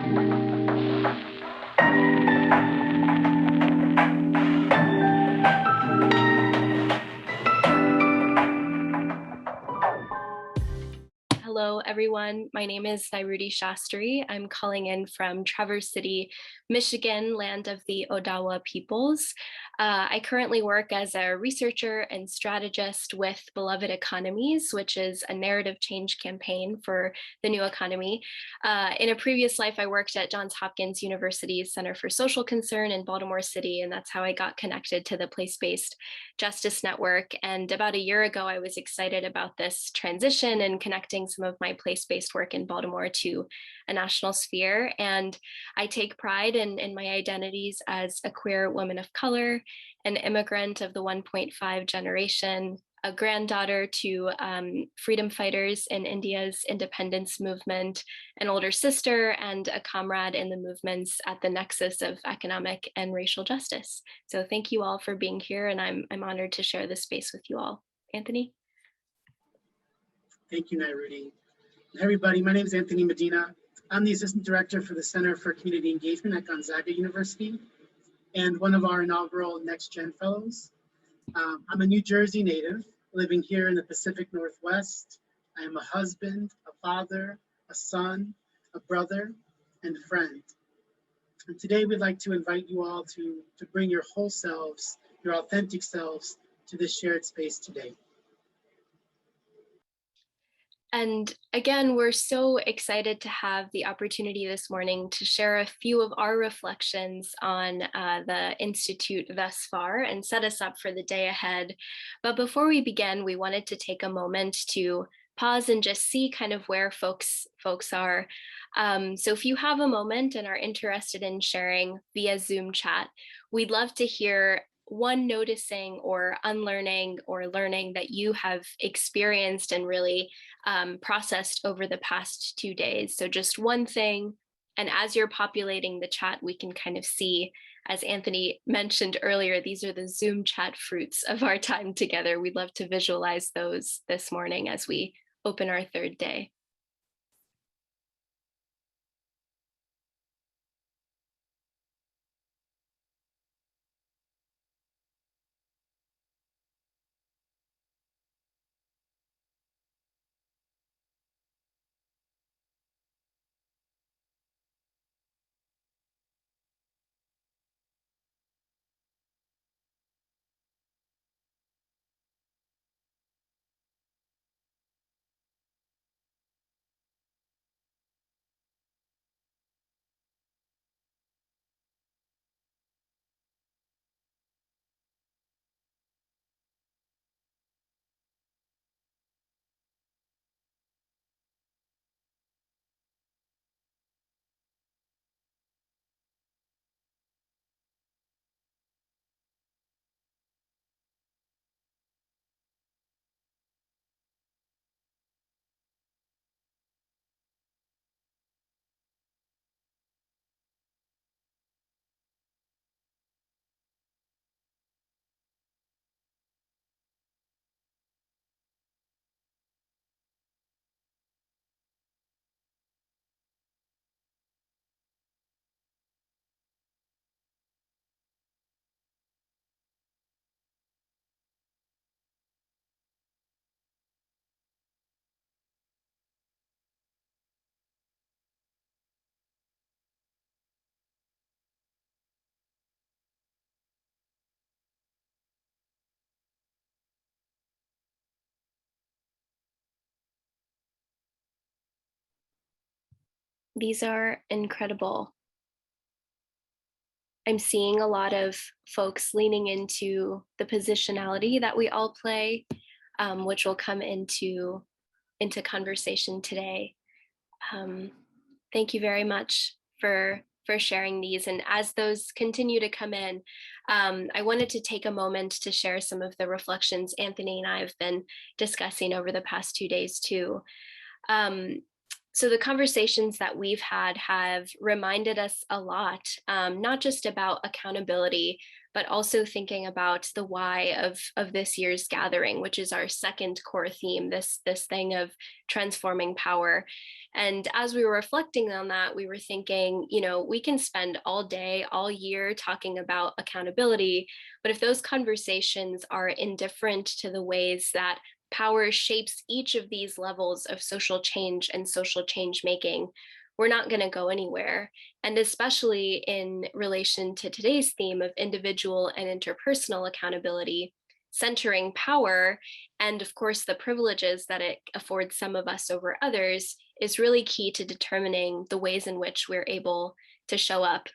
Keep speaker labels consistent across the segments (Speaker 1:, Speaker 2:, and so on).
Speaker 1: Hello, everyone. My name is Nairuti Shastry. I'm calling in from Traverse City, Michigan, land of the Odawa peoples. I currently work as a researcher and strategist with Beloved Economies, which is a narrative change campaign for the new economy. In a previous life, I worked at Johns Hopkins University's Center for Social Concern in Baltimore City, and that's how I got connected to the place-based justice network. And about a year ago, I was excited about this transition and connecting some of my place-based work in Baltimore to a national sphere. And I take pride in my identities as a queer woman of color, an immigrant of the 1.5 generation, a granddaughter to freedom fighters in India's independence movement, an older sister, and a comrade in the movements at the nexus of economic and racial justice. So thank you all for being here, and I'm honored to share this space with you all. Anthony?
Speaker 2: Thank you, Nairuti. Hey everybody, my name is Anthony Medina. I'm the Assistant Director for the Center for Community Engagement at Gonzaga University and one of our inaugural Next Gen Fellows. I'm a New Jersey native living here in the Pacific Northwest. I am a husband, a father, a son, a brother, and a friend. And today we'd like to invite you all to bring your whole selves, your authentic selves, to this shared space today.
Speaker 1: And again, we're so excited to have the opportunity this morning to share a few of our reflections on the Institute thus far and set us up for the day ahead. But before we begin, we wanted to take a moment to pause and just see kind of where folks are. So if you have a moment and are interested in sharing via Zoom chat, we'd love to hear one noticing or unlearning or learning that you have experienced and really processed over the past 2 days. So just one thing. And as you're populating the chat, we can kind of see, as Anthony mentioned earlier, these are the Zoom chat fruits of our time together. We'd love to visualize those this morning as we open our third day. These are incredible. I'm seeing a lot of folks leaning into the positionality that we all play, which will come into conversation today. Thank you very much for sharing these. And as those continue to come in, I wanted to take a moment to share some of the reflections Anthony and I have been discussing over the past 2 days too. So the conversations that we've had have reminded us a lot, not just about accountability, but also thinking about the why of this year's gathering, which is our second core theme, this thing of transforming power. And as we were reflecting on that, we were thinking, we can spend all day, all year talking about accountability, but if those conversations are indifferent to the ways that power shapes each of these levels of social change and social change making, we're not going to go anywhere. And especially in relation to today's theme of individual and interpersonal accountability, centering power and, of course, the privileges that it affords some of us over others is really key to determining the ways in which we're able to show up.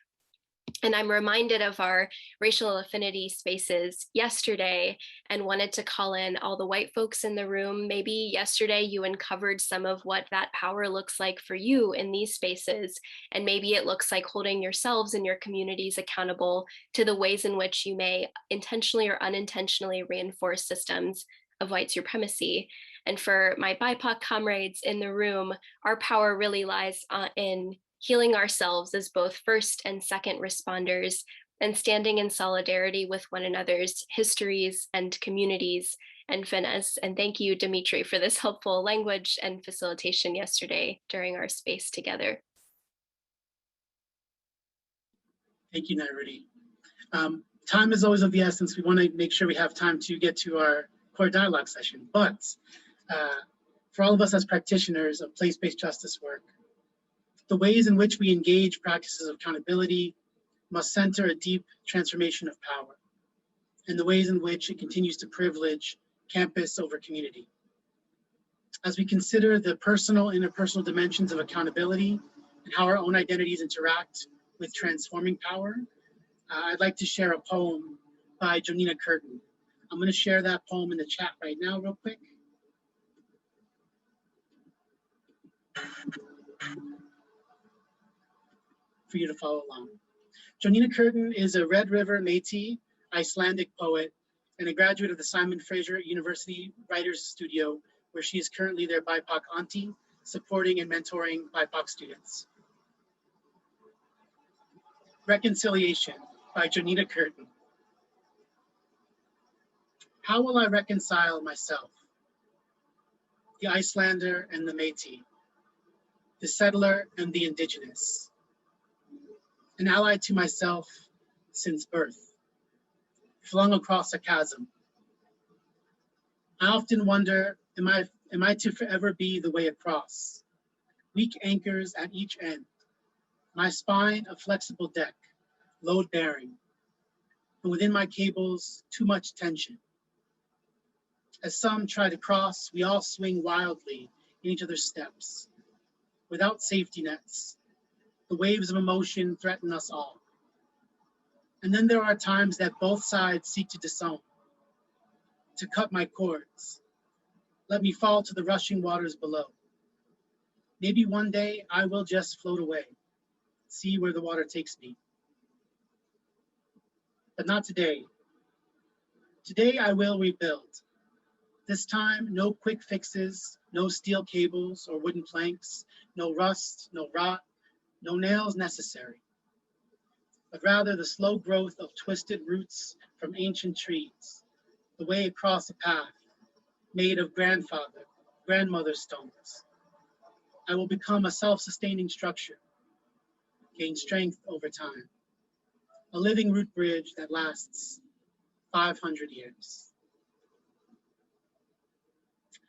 Speaker 1: And I'm reminded of our racial affinity spaces yesterday and wanted to call in all the white folks in the room. Maybe yesterday you uncovered some of what that power looks like for you in these spaces. And maybe it looks like holding yourselves and your communities accountable to the ways in which you may intentionally or unintentionally reinforce systems of white supremacy. And for my BIPOC comrades in the room, our power really lies in healing ourselves as both first and second responders, and standing in solidarity with one another's histories and communities and finnas. And thank you, Dimitri, for this helpful language and facilitation yesterday during our space together.
Speaker 2: Thank you, Nairuti. Time is always of the essence. We want to make sure we have time to get to our core dialogue session. But for all of us as practitioners of place-based justice work, the ways in which we engage practices of accountability must center a deep transformation of power, and the ways in which it continues to privilege campus over community. As we consider the personal and interpersonal dimensions of accountability and how our own identities interact with transforming power, I'd like to share a poem by Jonina Curtin. I'm going to share that poem in the chat right now real quick. For you to follow along. Jonina Curtin is a Red River Métis Icelandic poet and a graduate of the Simon Fraser University Writers Studio, where she is currently their BIPOC auntie, supporting and mentoring BIPOC students. Reconciliation by Jonina Curtin. How will I reconcile myself, the Icelander and the Métis, the settler and the indigenous? An ally to myself since birth, flung across a chasm. I often wonder, am I to forever be the way across? Weak anchors at each end, my spine a flexible deck, load bearing, and within my cables, too much tension. As some try to cross, we all swing wildly in each other's steps, without safety nets. The waves of emotion threaten us all. And then there are times that both sides seek to disown, to cut my cords. Let me fall to the rushing waters below. Maybe one day I will just float away, see where the water takes me. But not today. Today I will rebuild. This time, no quick fixes, no steel cables or wooden planks, no rust, no rot, no nails necessary, but rather the slow growth of twisted roots from ancient trees, the way across a path made of grandmother stones. I will become a self-sustaining structure, gain strength over time, a living root bridge that lasts 500 years.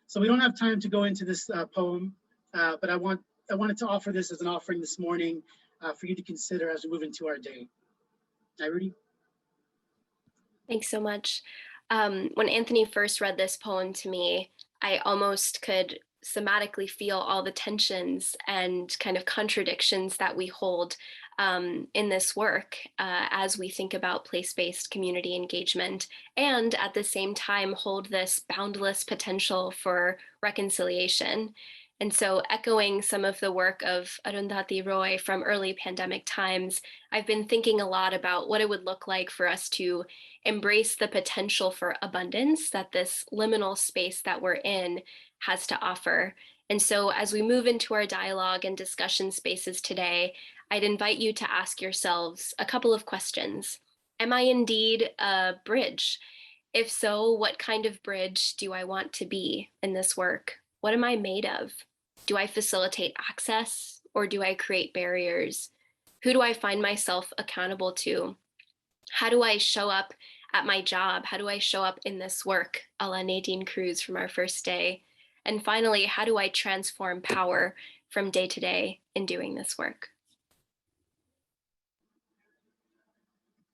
Speaker 2: So we don't have time to go into this poem, but I wanted to offer this as an offering this morning for you to consider as we move into our day. Nairuti?
Speaker 1: Thanks so much. When Anthony first read this poem to me, I almost could somatically feel all the tensions and kind of contradictions that we hold in this work as we think about place-based community engagement, and at the same time hold this boundless potential for reconciliation. And so, echoing some of the work of Arundhati Roy from early pandemic times, I've been thinking a lot about what it would look like for us to embrace the potential for abundance that this liminal space that we're in has to offer. And so as we move into our dialogue and discussion spaces today, I'd invite you to ask yourselves a couple of questions. Am I indeed a bridge? If so, what kind of bridge do I want to be in this work? What am I made of? Do I facilitate access or do I create barriers? Who do I find myself accountable to? How do I show up at my job? How do I show up in this work, a la Nadine Cruz from our first day? And finally, how do I transform power from day to day in doing this work?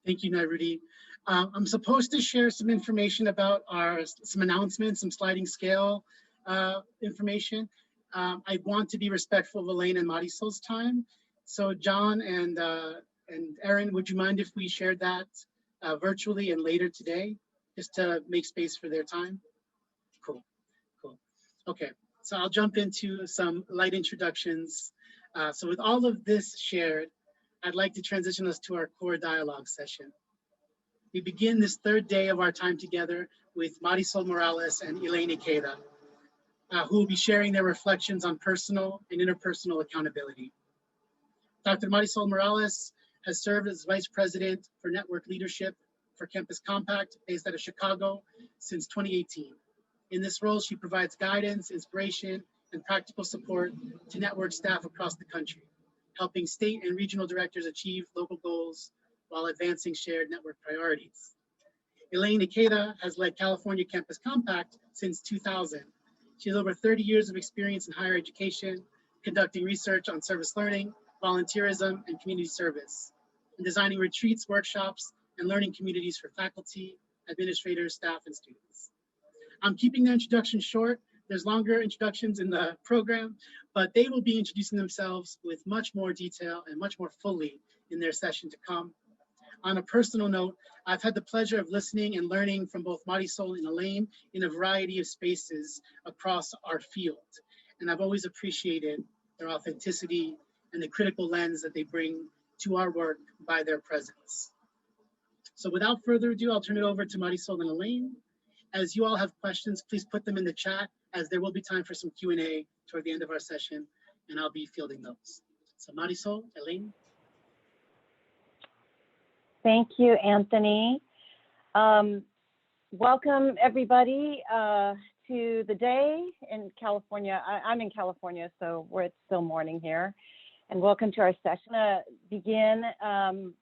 Speaker 2: Thank you, Nairuti. I'm supposed to share some information about some announcements, some sliding scale information. I want to be respectful of Elaine and Marisol's time. So John and Erin, would you mind if we shared that virtually and later today, just to make space for their time? Cool. Okay, so I'll jump into some light introductions. So with all of this shared, I'd like to transition us to our core dialogue session. We begin this third day of our time together with Marisol Morales and Elaine Ikeda, who will be sharing their reflections on personal and interpersonal accountability. Dr. Marisol Morales has served as Vice President for Network Leadership for Campus Compact, based out of Chicago, since 2018. In this role, she provides guidance, inspiration, and practical support to network staff across the country, helping state and regional directors achieve local goals while advancing shared network priorities. Elaine Ikeda has led California Campus Compact since 2000. She has over 30 years of experience in higher education, conducting research on service learning, volunteerism, and community service, and designing retreats, workshops, and learning communities for faculty, administrators, staff, and students. I'm keeping their introduction short. There's longer introductions in the program, but they will be introducing themselves with much more detail and much more fully in their session to come. On a personal note, I've had the pleasure of listening and learning from both Marisol and Elaine in a variety of spaces across our field. And I've always appreciated their authenticity and the critical lens that they bring to our work by their presence. So without further ado, I'll turn it over to Marisol and Elaine. As you all have questions, please put them in the chat, as there will be time for some Q&A toward the end of our session, and I'll be fielding those. So Marisol, Elaine.
Speaker 3: Thank you, Anthony. Welcome, everybody, to the day in California. I'm in California, so it's still morning here. And welcome to our session. Begin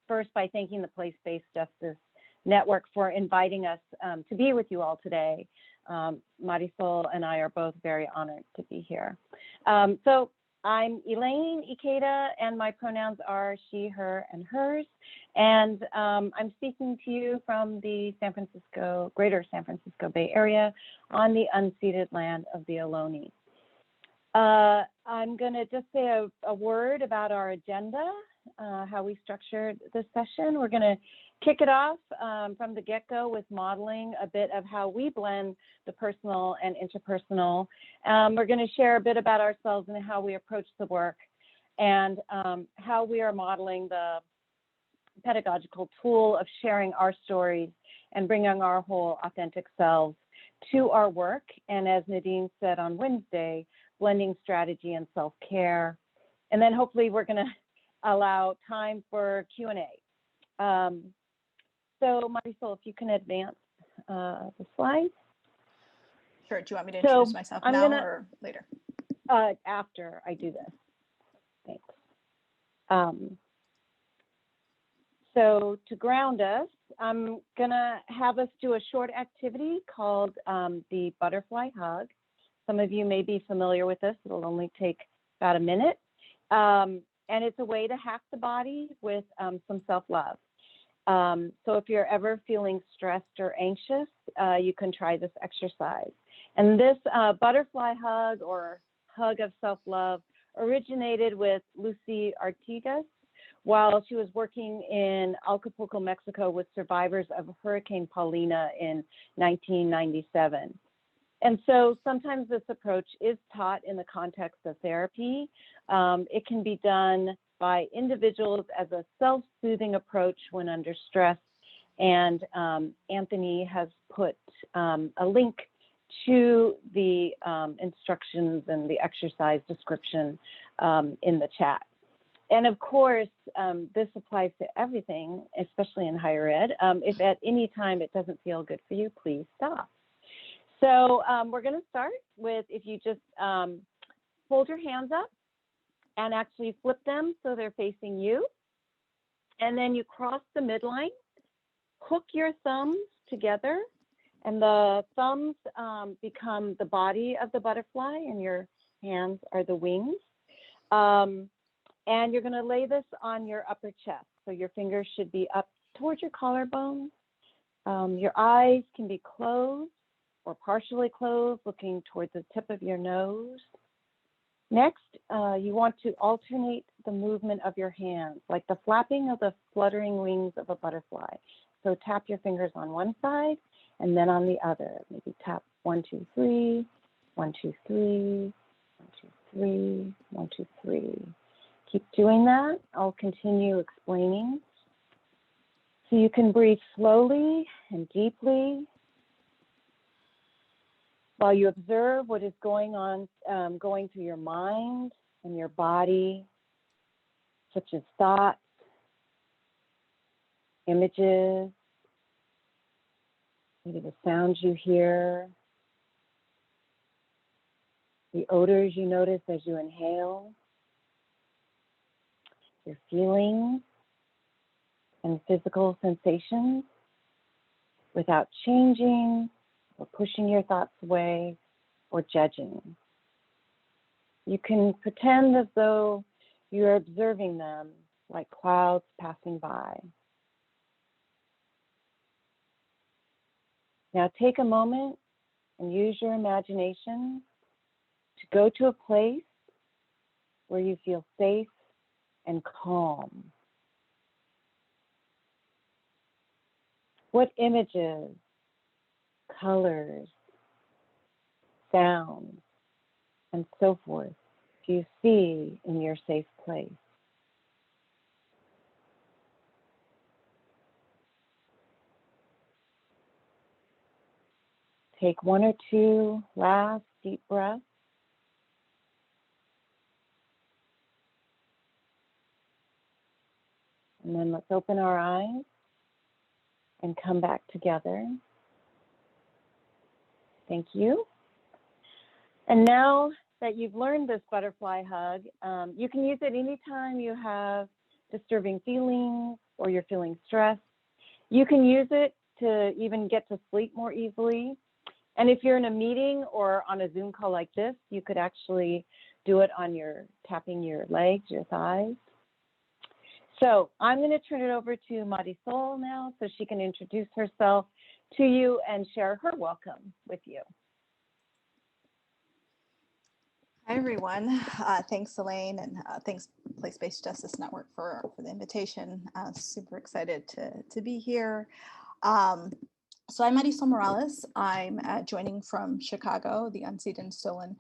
Speaker 3: first by thanking the Place-Based Justice Network for inviting us to be with you all today. Marisol and I are both very honored to be here. So I'm Elaine Ikeda, and my pronouns are she, her, and hers. And I'm speaking to you from the greater San Francisco Bay Area on the unceded land of the Ohlone. I'm going to just say a word about our agenda, how we structured this session. We're going to kick it off from the get-go with modeling a bit of how we blend the personal and interpersonal. We're going to share a bit about ourselves and how we approach the work, and how we are modeling the pedagogical tool of sharing our stories and bringing our whole authentic selves to our work. And as Nadine said on Wednesday, blending strategy and self-care. And then hopefully we're going to allow time for Q&A. So Marisol, if you can advance the slide.
Speaker 4: Sure. Do you want me to introduce myself now or later?
Speaker 3: After I do this. Thanks. So to ground us, I'm going to have us do a short activity called the butterfly hug. Some of you may be familiar with this. It'll only take about a minute. And it's a way to hack the body with some self-love. So if you're ever feeling stressed or anxious, you can try this exercise. And this butterfly hug or hug of self-love originated with Lucy Artigas while she was working in Acapulco, Mexico with survivors of Hurricane Paulina in 1997. And so sometimes this approach is taught in the context of therapy. It can be done by individuals as a self-soothing approach when under stress. And Anthony has put a link to the instructions and the exercise description in the chat. And of course, this applies to everything, especially in higher ed. If at any time it doesn't feel good for you, please stop. So we're going to start with, if you just hold your hands up and actually flip them so they're facing you. And then you cross the midline, hook your thumbs together, and the thumbs become the body of the butterfly and your hands are the wings. And you're going to lay this on your upper chest. So your fingers should be up towards your collarbone. Your eyes can be closed or partially closed, looking towards the tip of your nose. Next, you want to alternate the movement of your hands, like the flapping of the fluttering wings of a butterfly. So tap your fingers on one side and then on the other. Maybe tap 1, 2, 3, 1, 2, 3, 1, 2, 3, 1, 2, 3. Keep doing that. I'll continue explaining. So you can breathe slowly and deeply while you observe what is going on, going through your mind and your body, such as thoughts, images, maybe the sounds you hear, the odors you notice as you inhale, your feelings and physical sensations without changing or pushing your thoughts away or judging. You can pretend as though you're observing them like clouds passing by. Now take a moment and use your imagination to go to a place where you feel safe and calm. What images, colors, sounds, and so forth do you see in your safe place? Take 1 or 2 last deep breaths. And then let's open our eyes and come back together. Thank you. And now that you've learned this butterfly hug, you can use it anytime you have disturbing feelings or you're feeling stressed. You can use it to even get to sleep more easily. And if you're in a meeting or on a Zoom call like this, you could actually do it on tapping your legs, your thighs. So I'm going to turn it over to Marisol now so she can introduce herself to you and share her welcome with you.
Speaker 4: Hi, everyone. Thanks, Elaine, and thanks, Place-Based Justice Network for the invitation. Super excited to be here. So I'm Marisol Morales. I'm joining from Chicago, the unceded and stolen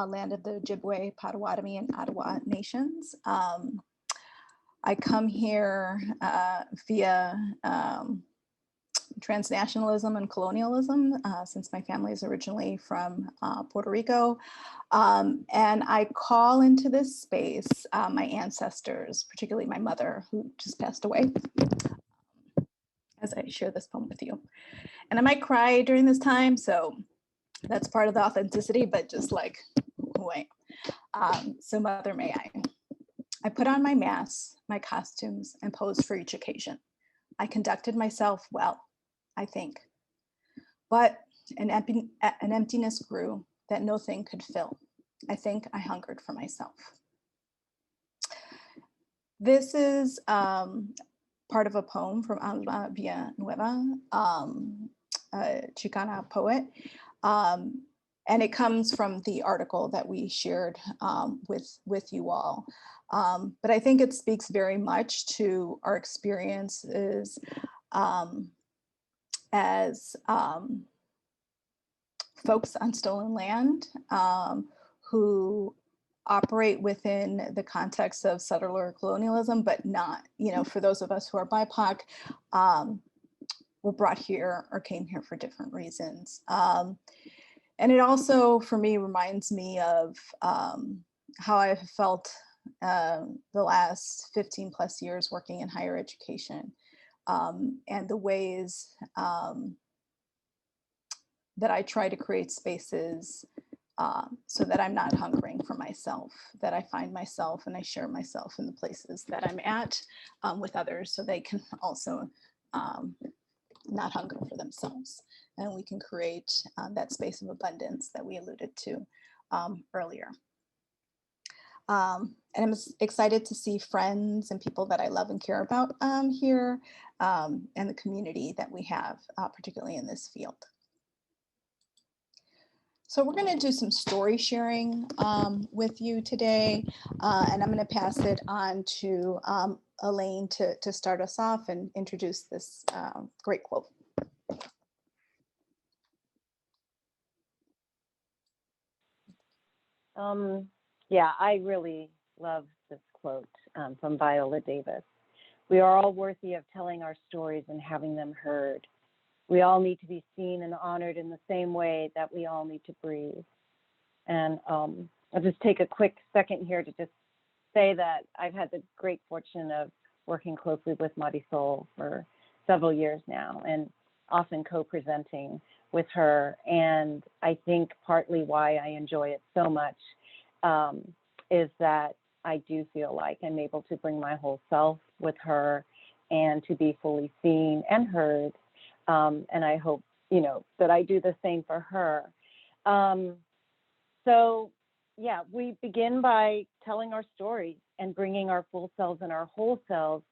Speaker 4: land of the Ojibwe, Potawatomi, and Ottawa nations. I come here via transnationalism and colonialism, since my family is originally from Puerto Rico. And I call into this space my ancestors, particularly my mother, who just passed away, as I share this poem with you. And I might cry during this time, so that's part of the authenticity, but just like who I am. So Mother, may I put on my masks, my costumes, and posed for each occasion. I conducted myself well, I think. But an emptiness grew that no thing could fill. I think I hungered for myself. This is part of a poem from Alma Villanueva, a Chicana poet. And it comes from the article that we shared with you all. But I think it speaks very much to our experiences as folks on stolen land who operate within the context of settler colonialism, but not, for those of us who are BIPOC, were brought here or came here for different reasons. And it also, for me, reminds me of how I've felt the last 15 plus years working in higher education, and the ways that I try to create spaces so that I'm not hungering for myself, that I find myself and I share myself in the places that I'm at with others, so they can also not hunger for themselves. And we can create that space of abundance that we alluded to earlier. And I'm excited to see friends and people that I love and care about here, and the community that we have, particularly in this field. So we're going to do some story sharing with you today, and I'm going to pass it on to Elaine to start us off and introduce this great quote.
Speaker 3: Yeah, I really love this quote from Viola Davis. We are all worthy of telling our stories and having them heard. We all need to be seen and honored in the same way that we all need to breathe. And I'll just take a quick second here to just say that I've had the great fortune of working closely with Marisol for several years now, and often co-presenting with her. And I think partly why I enjoy it so much is that I do feel like I'm able to bring my whole self with her and to be fully seen and heard. And I hope, you know, that I do the same for her. So yeah, we begin by telling our stories and bringing our full selves and our whole selves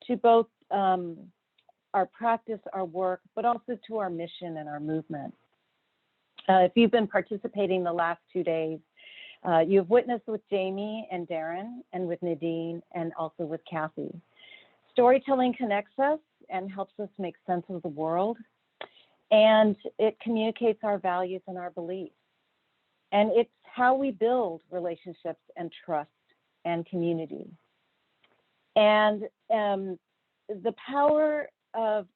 Speaker 3: to both our practice, our work, but also to our mission and our movement. If you've been participating the last 2 days, you've witnessed with Jamie and Darren, and with Nadine, and also with Kathy. Storytelling connects us and helps us make sense of the world, and it communicates our values and our beliefs. And it's how we build relationships and trust and community. And the power of,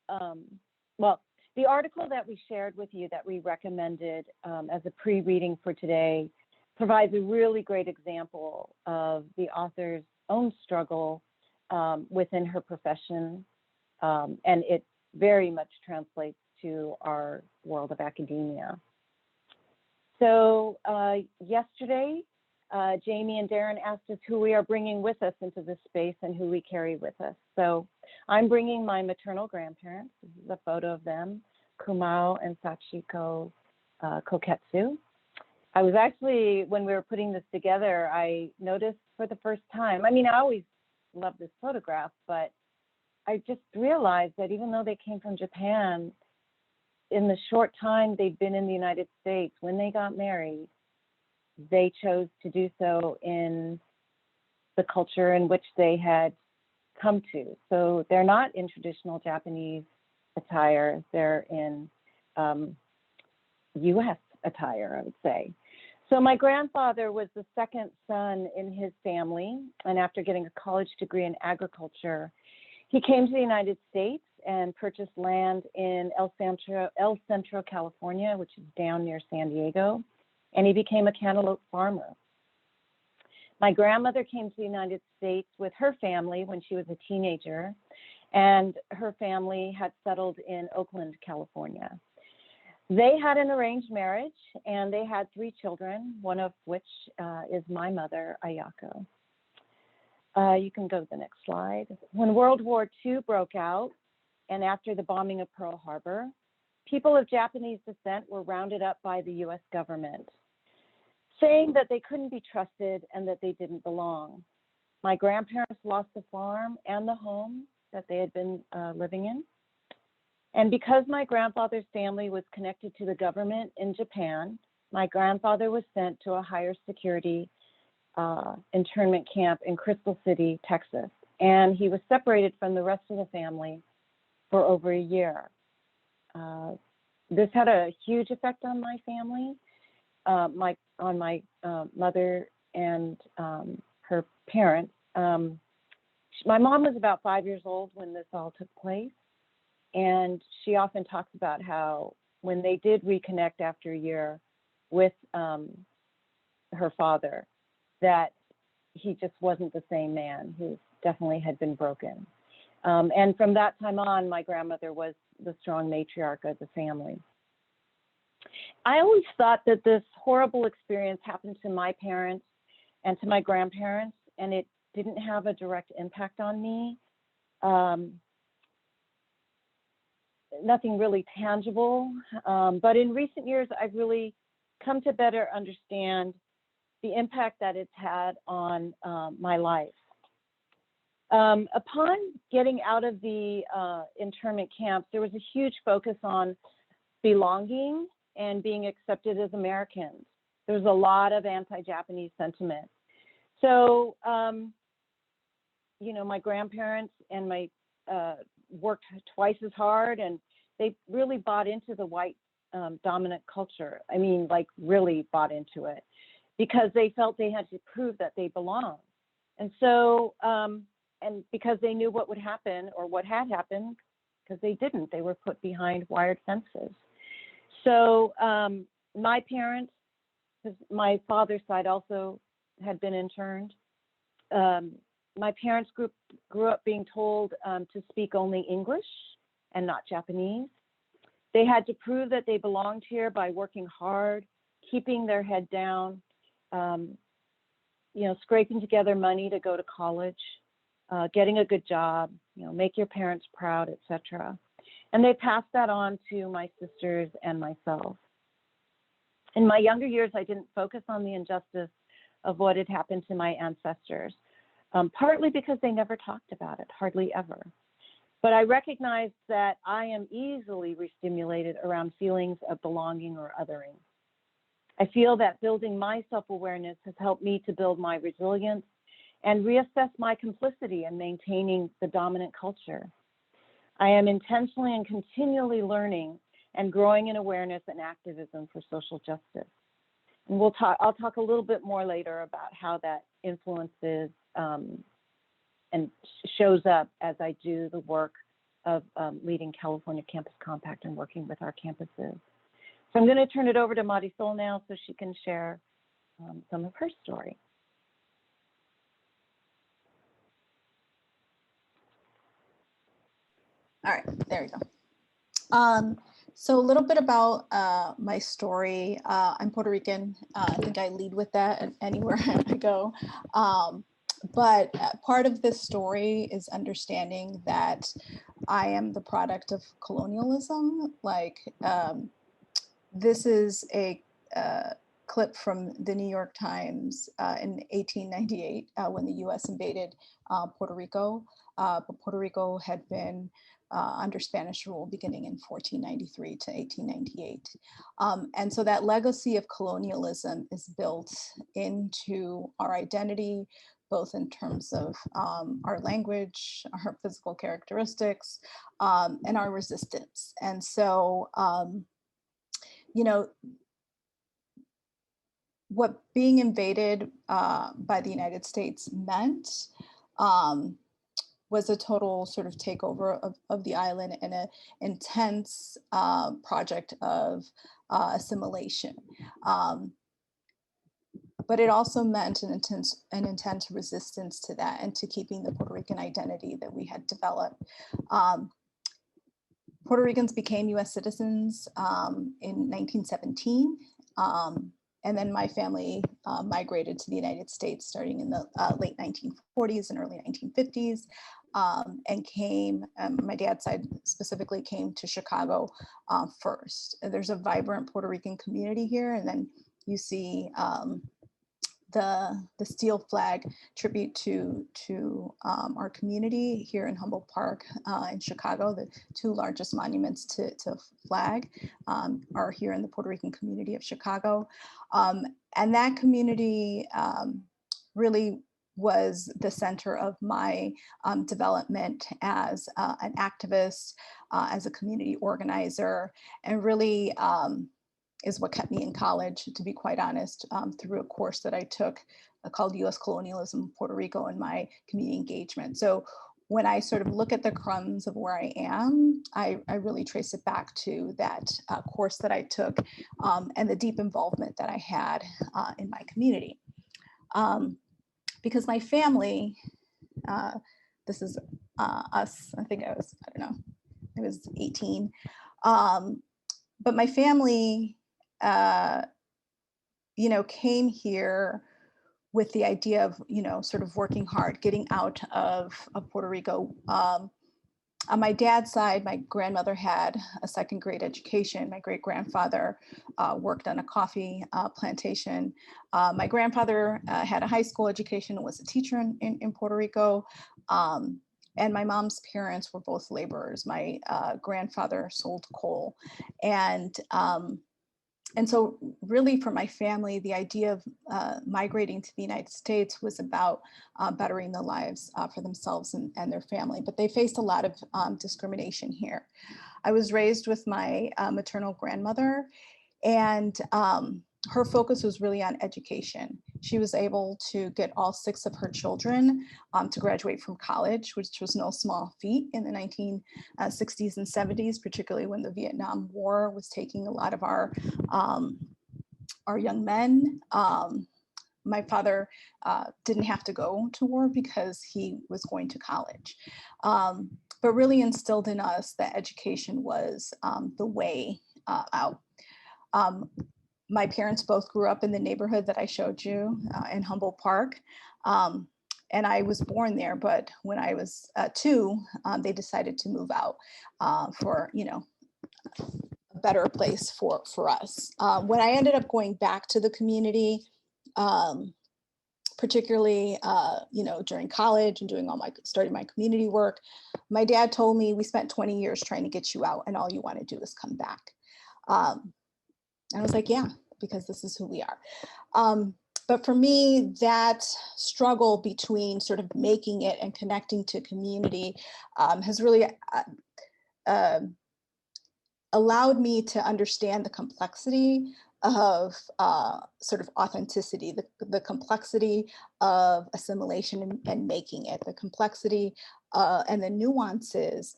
Speaker 3: well, the article that we shared with you that we recommended as a pre-reading for today provides a really great example of the author's own struggle within her profession, and it very much translates to our world of academia. So yesterday, Jamie and Darren asked us who we are bringing with us into this space and who we carry with us. So I'm bringing my maternal grandparents. This is a photo of them, Kumao and Sachiko Koketsu. I was actually, when we were putting this together, I noticed for the first time, I mean, I always loved this photograph, but I just realized that even though they came from Japan, in the short time they'd been in the United States, when they got married, they chose to do so in the culture in which they had come to. So they're not in traditional Japanese attire, they're in US attire, I would say. So my grandfather was the second son in his family, and after getting a college degree in agriculture, he came to the United States and purchased land in El Centro, California, which is down near San Diego, and he became a cantaloupe farmer. My grandmother came to the United States with her family when she was a teenager, and her family had settled in Oakland, California. They had an arranged marriage, and they had 3 children, one of which is my mother, Ayako. You can go to the next slide. When World War II broke out, and after the bombing of Pearl Harbor, people of Japanese descent were rounded up by the US government, saying that they couldn't be trusted and that they didn't belong. My grandparents lost the farm and the home that they had been living in. And because my grandfather's family was connected to the government in Japan, my grandfather was sent to a higher security internment camp in Crystal City, Texas. And he was separated from the rest of the family for over a year. This had a huge effect on my family, on my mother and her parents. My mom was about 5 years old when this all took place. And she often talks about how when they did reconnect after a year, with her father, that he just wasn't the same man. He definitely had been broken. And from that time on, my grandmother was the strong matriarch of the family. I always thought that this horrible experience happened to my parents and to my grandparents, and it didn't have a direct impact on me. Nothing really tangible. But in recent years, I've really come to better understand the impact that it's had on my life. Upon getting out of the internment camps, there was a huge focus on belonging and being accepted as Americans. There was a lot of anti-Japanese sentiment. So, you know, my grandparents and my worked twice as hard, and they really bought into the white dominant culture. I mean, like really bought into it, because they felt they had to prove that they belonged. And so, and because they knew what would happen or what had happened, because they didn't, they were put behind wired fences. So my parents, because my father's side also had been interned, my parents grew up being told to speak only English and not Japanese. They had to prove that they belonged here by working hard, keeping their head down, you know, scraping together money to go to college, getting a good job, you know, make your parents proud, etc. And they passed that on to my sisters and myself. In my younger years, I didn't focus on the injustice of what had happened to my ancestors, partly because they never talked about it, hardly ever. But I recognized that I am easily restimulated around feelings of belonging or othering. I feel that building my self-awareness has helped me to build my resilience and reassess my complicity in maintaining the dominant culture. I am intentionally and continually learning and growing in awareness and activism for social justice. And I'll talk a little bit more later about how that influences and shows up as I do the work of leading California Campus Compact and working with our campuses. So I'm going to turn it over to Marisol now so she can share some of her story.
Speaker 4: All right, there we go. So a little bit about my story. I'm Puerto Rican. I think I lead with that anywhere I go. But part of this story is understanding that I am the product of colonialism. Like, this is a clip from the New York Times in 1898 when the US invaded Puerto Rico. But Puerto Rico had been under Spanish rule beginning in 1493 to 1898. And so that legacy of colonialism is built into our identity, both in terms of our language, our physical characteristics, and our resistance. And so, you know, what being invaded by the United States meant was a total sort of takeover of the island and an intense project of assimilation. But it also meant an intense resistance to that and to keeping the Puerto Rican identity that we had developed. Puerto Ricans became US citizens in 1917. And then my family migrated to the United States starting in the late 1940s and early 1950s, and came, my dad's side specifically came to Chicago first. There's a vibrant Puerto Rican community here, and then you see the steel flag tribute to our community here in Humboldt Park in Chicago. The two largest monuments to flag are here in the Puerto Rican community of Chicago. And that community really was the center of my development as an activist, as a community organizer, and really is what kept me in college, to be quite honest, through a course that I took called U.S. Colonialism in Puerto Rico and my community engagement. So when I sort of look at the crumbs of where I am, I really trace it back to that course that I took and the deep involvement that I had in my community. Because my family, this is us, I think I don't know, I was 18. But my family, came here with the idea of, sort of working hard, getting out of Puerto Rico. On my dad's side, my grandmother had a second grade education. My great grandfather worked on a coffee plantation. My grandfather had a high school education and was a teacher in Puerto Rico. And my mom's parents were both laborers. My grandfather sold coal. And so really for my family, the idea of migrating to the United States was about bettering the lives for themselves and their family, but they faced a lot of discrimination here. I was raised with my maternal grandmother, and her focus was really on education. She was able to get all 6 of her children to graduate from college, which was no small feat in the 1960s and 70s, particularly when the Vietnam War was taking a lot of our young men. My father didn't have to go to war because he was going to college, but really instilled in us that education was the way out. My parents both grew up in the neighborhood that I showed you in Humboldt Park. And I was born there, but when I was 2, they decided to move out for, a better place for us. When I ended up going back to the community, particularly, during college and starting my community work, my dad told me, we spent 20 years trying to get you out and all you want to do is come back. And I was like, yeah, because this is who we are. But for me, that struggle between sort of making it and connecting to community has really allowed me to understand the complexity of sort of authenticity, the complexity of assimilation and making it, the complexity and the nuances,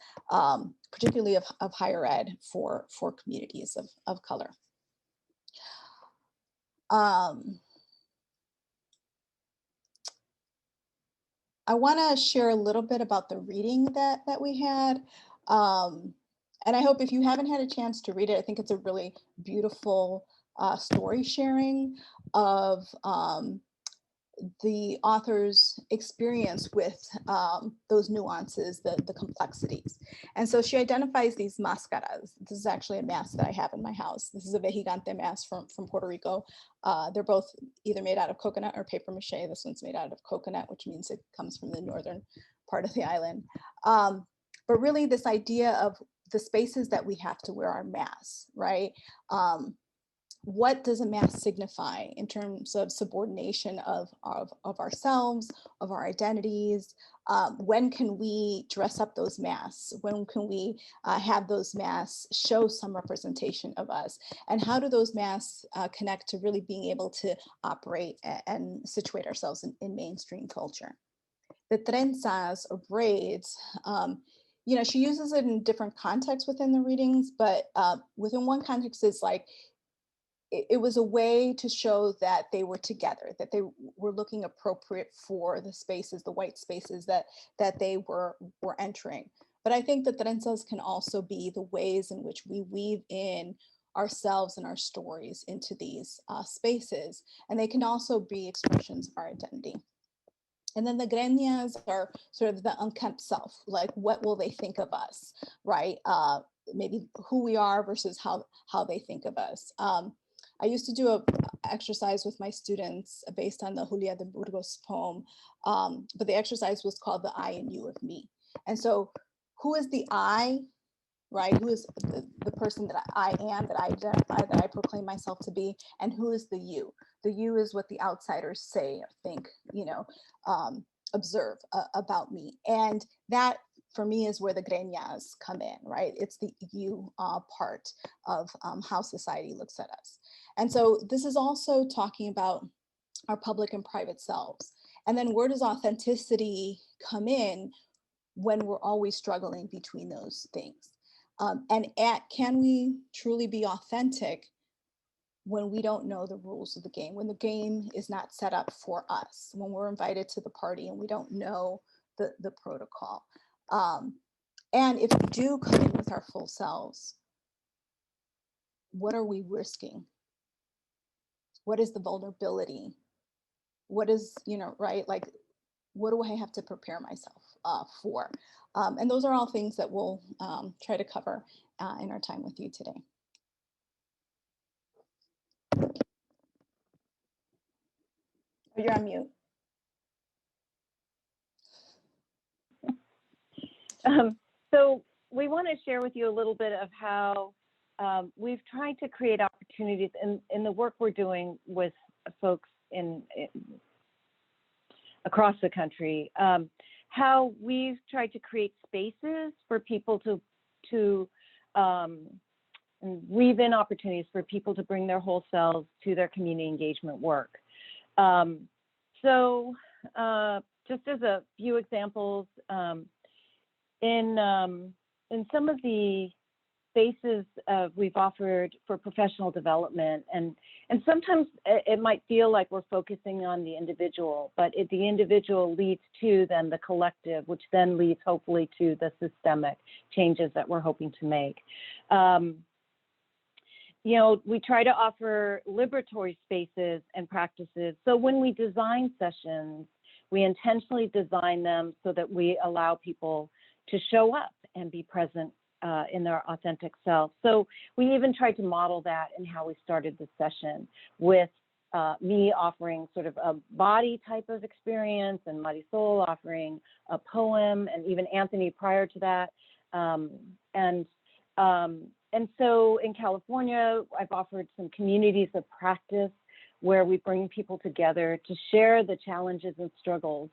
Speaker 4: particularly of higher ed for communities of color. I want to share a little bit about the reading that we had. And I hope if you haven't had a chance to read it, I think it's a really beautiful story sharing of the author's experience with those nuances, the complexities. And so she identifies these máscaras. This is actually a mask that I have in my house. This is a vejigante mask from Puerto Rico. They're both either made out of coconut or paper mache. This one's made out of coconut, which means it comes from the northern part of the island. But really this idea of the spaces that we have to wear our masks, right? What does a mask signify in terms of subordination of ourselves, of our identities? When can we dress up those masks? When can we have those masks show some representation of us? And how do those masks connect to really being able to operate and situate ourselves in mainstream culture? The trenzas or braids, she uses it in different contexts within the readings, but within one context is like, it was a way to show that they were together, that they were looking appropriate for the spaces, the white spaces that they were entering. But I think that trenzas can also be the ways in which we weave in ourselves and our stories into these spaces. And they can also be expressions of our identity. And then the greñas are sort of the unkempt self, like what will they think of us, right? Maybe who we are versus how they think of us. I used to do an exercise with my students based on the Julia de Burgos poem, but the exercise was called the I and You of me. And so who is the I, right? Who is the person that I am, that I identify, that I proclaim myself to be, and who is the you? The you is what the outsiders say or think, observe about me. And that, for me, is where the greñas come in, right? It's the you part of how society looks at us. And so this is also talking about our public and private selves. And then where does authenticity come in when we're always struggling between those things? Can we truly be authentic when we don't know the rules of the game, when the game is not set up for us, when we're invited to the party and we don't know the protocol? And if we do come in with our full selves, what are we risking? What is the vulnerability? What is, right? Like, what do I have to prepare myself for? And those are all things that we'll try to cover in our time with you today. You're on mute.
Speaker 3: So we want to share with you a little bit of how we've tried to create opportunities in the work we're doing with folks across the country, how we've tried to create spaces for people to weave in opportunities for people to bring their whole selves to their community engagement work. So just as a few examples, in some of the spaces we've offered for professional development, and sometimes it might feel like we're focusing on the individual, but the individual leads to then the collective, which then leads hopefully to the systemic changes that we're hoping to make. We try to offer liberatory spaces and practices. So when we design sessions, we intentionally design them so that we allow people to show up and be present in their authentic self. So we even tried to model that in how we started the session, with me offering sort of a body type of experience and Marisol offering a poem, and even Anthony prior to that. And so in California, I've offered some communities of practice where we bring people together to share the challenges and struggles,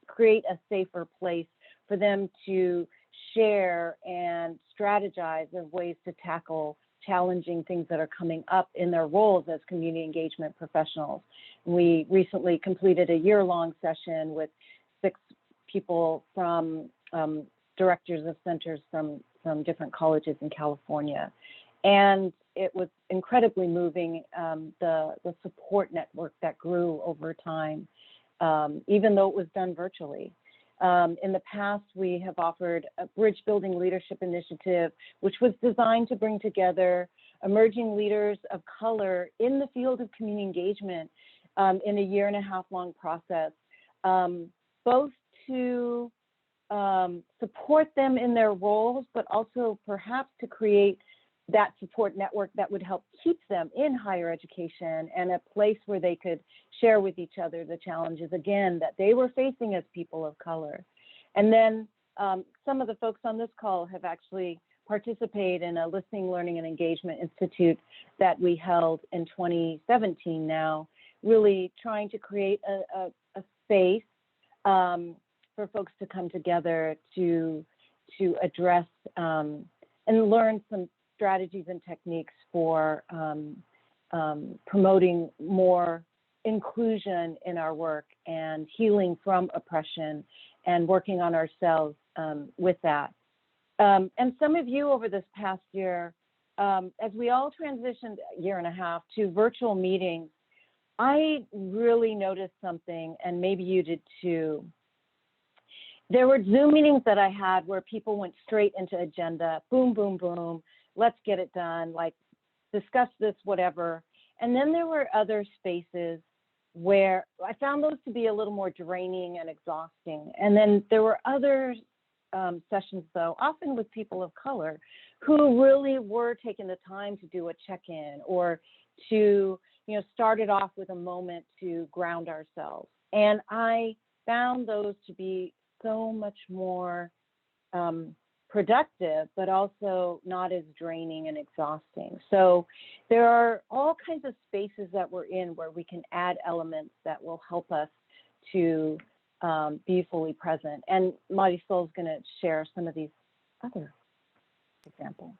Speaker 3: create a safer place for them to share and strategize of ways to tackle challenging things that are coming up in their roles as community engagement professionals. We recently completed a year-long session with 6 people from directors of centers from different colleges in California. And it was incredibly moving, the support network that grew over time, even though it was done virtually. In the past, we have offered a bridge building leadership initiative, which was designed to bring together emerging leaders of color in the field of community engagement in a 1.5-year-long process, both to support them in their roles, but also perhaps to create that support network that would help keep them in higher education and a place where they could share with each other the challenges, again, that they were facing as people of color. And then some of the folks on this call have actually participated in a listening, learning, and engagement institute that we held in 2017 now, really trying to create a space for folks to come together to address and learn some strategies and techniques for promoting more inclusion in our work and healing from oppression and working on ourselves with that. And some of you over this past year, as we all transitioned 1.5 years to virtual meetings, I really noticed something, and maybe you did too. There were Zoom meetings that I had where people went straight into agenda, boom, boom, boom, let's get it done, like discuss this, whatever. And then there were other spaces where I found those to be a little more draining and exhausting. And then there were other sessions, though, often with people of color, who really were taking the time to do a check-in or to, start it off with a moment to ground ourselves. And I found those to be so much more productive, but also not as draining and exhausting. So there are all kinds of spaces that we're in where we can add elements that will help us to be fully present. And Marisol is going to share some of these other examples.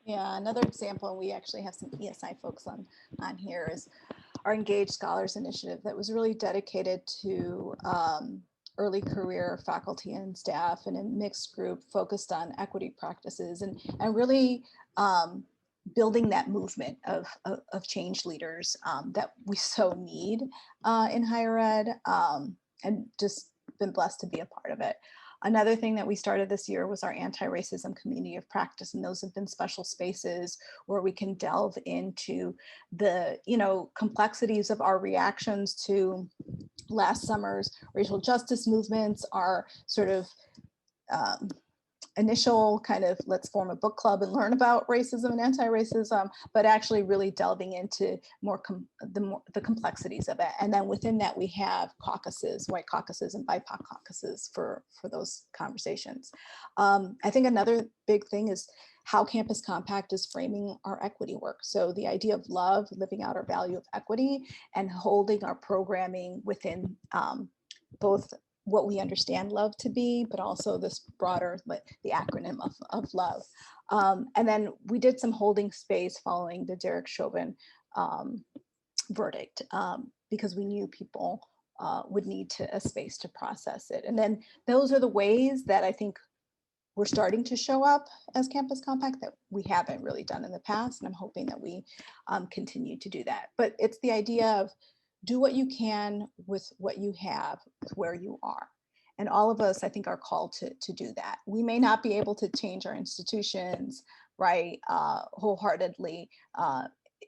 Speaker 4: Yeah, another example, and we actually have some ESI folks on here, is our Engaged Scholars Initiative that was really dedicated to early career faculty and staff in a mixed group focused on equity practices and really building that movement of change leaders that we so need in higher ed, and just been blessed to be a part of it. Another thing that we started this year was our anti-racism community of practice, and those have been special spaces where we can delve into the, complexities of our reactions to last summer's racial justice movements, our sort of initial kind of let's form a book club and learn about racism and anti-racism, but actually really delving into the complexities of it. And then within that, we have caucuses, white caucuses and BIPOC caucuses for those conversations. I think another big thing is how Campus Compact is framing our equity work. So the idea of love, living out our value of equity, and holding our programming within both what we understand love to be, but also this broader, the acronym of love. And then we did some holding space following the Derek Chauvin verdict, because we knew people would need a space to process it. And then those are the ways that I think we're starting to show up as Campus Compact that we haven't really done in the past. And I'm hoping that we continue to do that. But it's the idea of do what you can with what you have, with where you are. And all of us, I think, are called to do that. We may not be able to change our institutions, right, wholeheartedly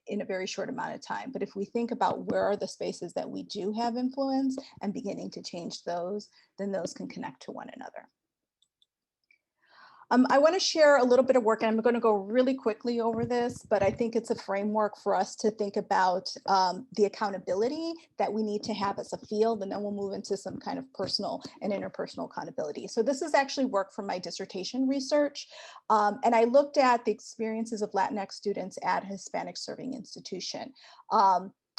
Speaker 4: in a very short amount of time. But if we think about where are the spaces that we do have influence and beginning to change those, then those can connect to one another. I want to share a little bit of work, and I'm going to go really quickly over this, but I think it's a framework for us to think about the accountability that we need to have as a field, and then we'll move into some kind of personal and interpersonal accountability. So this is actually work from my dissertation research, and I looked at the experiences of Latinx students at a Hispanic serving institution.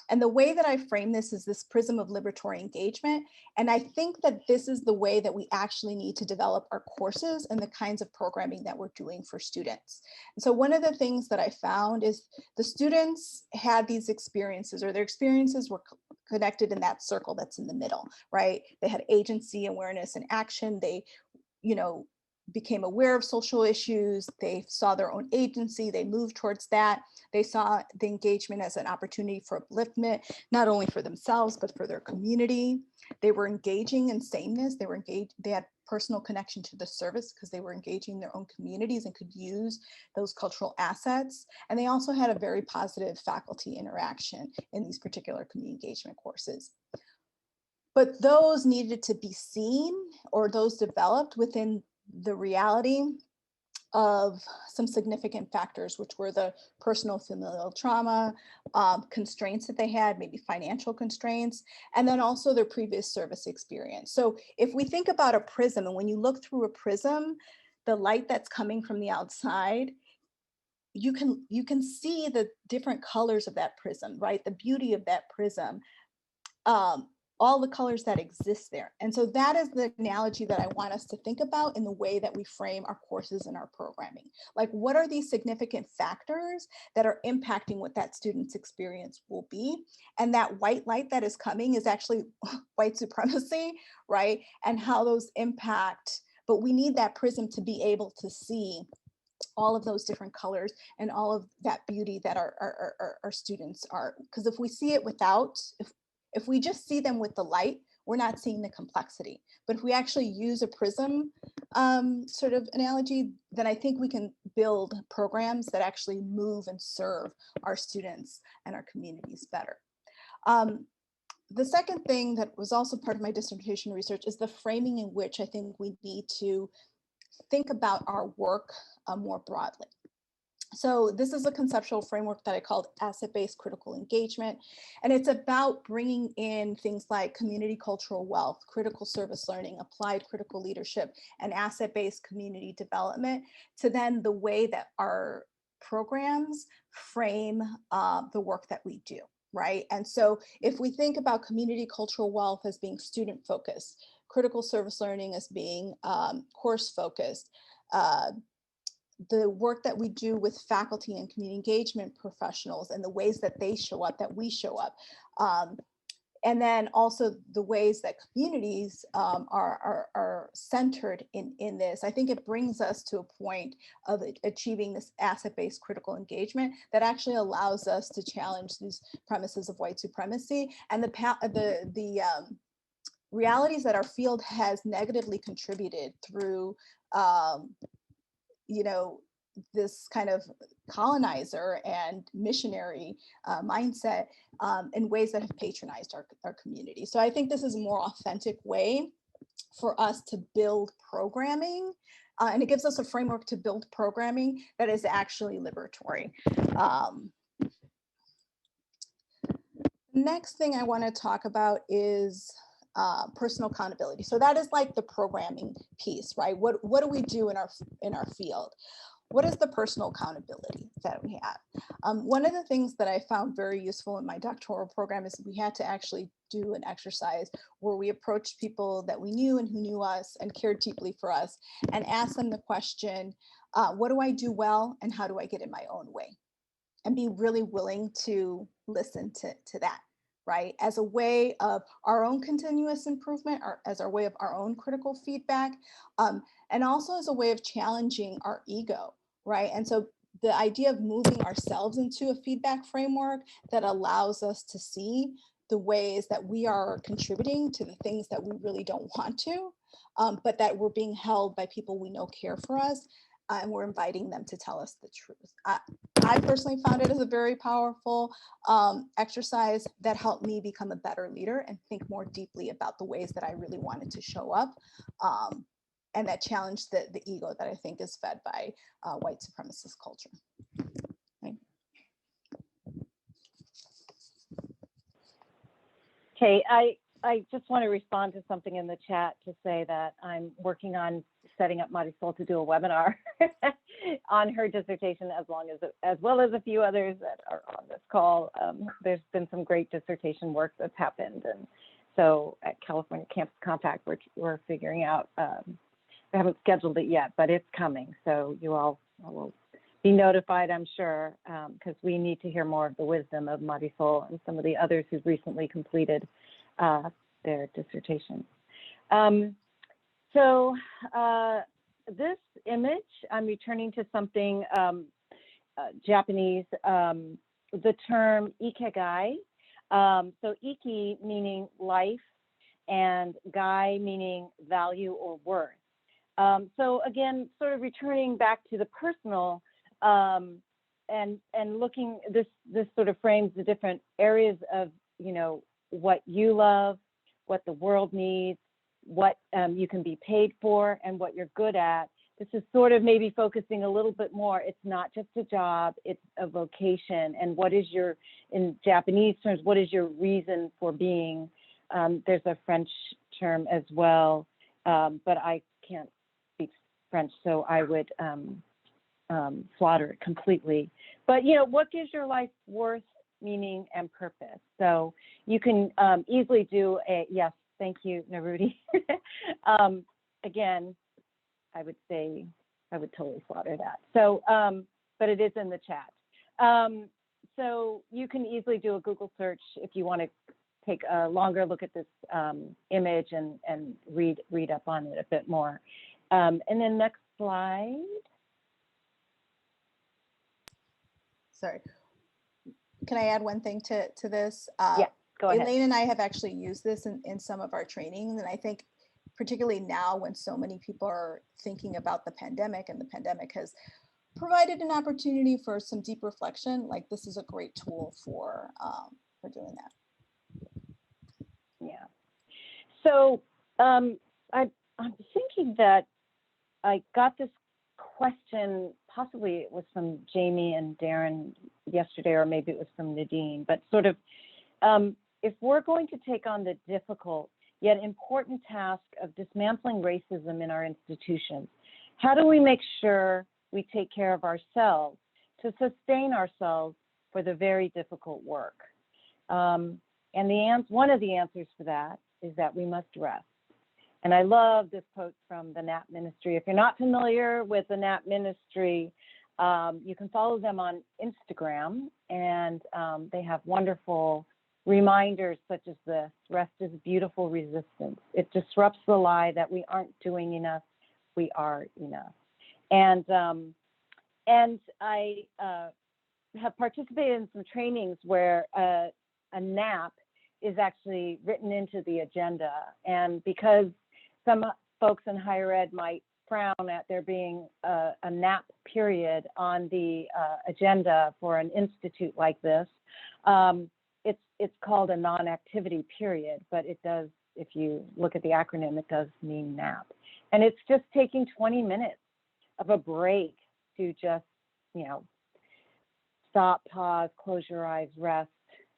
Speaker 4: And the way that I frame this is this prism of liberatory engagement. And I think that this is the way that we actually need to develop our courses and the kinds of programming that we're doing for students. And so one of the things that I found is the students had these experiences, or their experiences were connected in that circle that's in the middle, right? They had agency, awareness, and action. They, became aware of social issues. They saw their own agency. They moved towards that. They saw the engagement as an opportunity for upliftment, not only for themselves, but for their community. They were engaging in sameness. They were engaged. They had personal connection to the service because they were engaging their own communities and could use those cultural assets. And they also had a very positive faculty interaction in these particular community engagement courses. But those needed to be seen, or those developed within the reality of some significant factors, which were the personal familial trauma, constraints that they had, maybe financial constraints, and then also their previous service experience. So if we think about a prism, and when you look through a prism, the light that's coming from the outside, you can see the different colors of that prism, right? The beauty of that prism. All the colors that exist there. And so that is the analogy that I want us to think about in the way that we frame our courses and our programming. Like, what are these significant factors that are impacting what that student's experience will be? And that white light that is coming is actually white supremacy, right? And how those impact, but we need that prism to be able to see all of those different colors and all of that beauty that our students are, because if we see it without, if we just see them with the light, we're not seeing the complexity. But if we actually use a prism sort of analogy, then I think we can build programs that actually move and serve our students and our communities better. The second thing that was also part of my dissertation research is the framing in which I think we need to think about our work more broadly. So this is a conceptual framework that I called asset-based critical engagement. And it's about bringing in things like community cultural wealth, critical service learning, applied critical leadership, and asset-based community development to then the way that our programs frame the work that we do, right? And so if we think about community cultural wealth as being student focused, critical service learning as being course focused, the work that we do with faculty and community engagement professionals and the ways that they show up, that we show up, And then also the ways that communities are centered in this. I think it brings us to a point of achieving this asset-based critical engagement that actually allows us to challenge these premises of white supremacy and the realities that our field has negatively contributed through, you know, this kind of colonizer and missionary mindset in ways that have patronized our community. So I think this is a more authentic way for us to build programming, and it gives us a framework to build programming that is actually liberatory. Next thing I want to talk about is personal accountability. So that is like the programming piece, right? What do we do in our field? What is the personal accountability that we have? One of the things that I found very useful in my doctoral program is we had to actually do an exercise where we approached people that we knew and who knew us and cared deeply for us and asked them the question, what do I do well and how do I get in my own way? And be really willing to listen to that, right? As a way of our own continuous improvement, or as our way of our own critical feedback, and also as a way of challenging our ego, right? And so the idea of moving ourselves into a feedback framework that allows us to see the ways that we are contributing to the things that we really don't want to, but that we're being held by people we know care for us, and we're inviting them to tell us the truth. I personally found it as a very powerful exercise that helped me become a better leader and think more deeply about the ways that I really wanted to show up, and that challenged the ego that I think is fed by white supremacist culture. Right.
Speaker 3: Okay, I just want to respond to something in the chat to say that I'm working on setting up Marisol to do a webinar on her dissertation, as well as a few others that are on this call. There's been some great dissertation work that's happened, and so at California Campus Compact, we're figuring out. We haven't scheduled it yet, but it's coming. So you all will be notified, I'm sure, because we need to hear more of the wisdom of Marisol and some of the others who've recently completed their dissertation. This image, I'm returning to something Japanese, the term ikigai. So iki meaning life and gai meaning value or worth. So again, sort of returning back to the personal, and looking, this sort of frames the different areas of, you know, what you love, what the world needs, what you can be paid for, and what you're good at. This is sort of maybe focusing a little bit more. It's not just a job, it's a vocation. And what is your, in Japanese terms, what is your reason for being? There's a French term as well, but I can't speak French, so I would slaughter it completely. But, you know, what gives your life worth, meaning, and purpose? So you can easily do a, yes, thank you, Nairuti. Again, I would say I would totally slaughter that. So, but it is in the chat. So you can easily do a Google search if you want to take a longer look at this image and read up on it a bit more. And then next slide.
Speaker 4: Sorry. Can I add one thing to this?
Speaker 3: Yeah, go ahead.
Speaker 4: Elaine and I have actually used this in some of our trainings, and I think particularly now when so many people are thinking about the pandemic, and the pandemic has provided an opportunity for some deep reflection, like this is a great tool for doing that.
Speaker 3: Yeah. So I'm thinking that I got this question, possibly it was from Jamie and Darren yesterday, or maybe it was from Nadine, but sort of, if we're going to take on the difficult yet important task of dismantling racism in our institutions, how do we make sure we take care of ourselves to sustain ourselves for the very difficult work? And one of the answers for that is that we must rest. And I love this quote from the NAP Ministry. If you're not familiar with the NAP Ministry, you can follow them on Instagram, and they have wonderful reminders such as this. Rest is beautiful resistance. It disrupts the lie that we aren't doing enough, we are enough. And I have participated in some trainings where a nap is actually written into the agenda. And because some folks in higher ed might frown at there being a nap period on the agenda for an institute like this, it's called a non-activity period, but it does, if you look at the acronym, it does mean nap. And it's just taking 20 minutes of a break to just, you know, stop, pause, close your eyes, rest,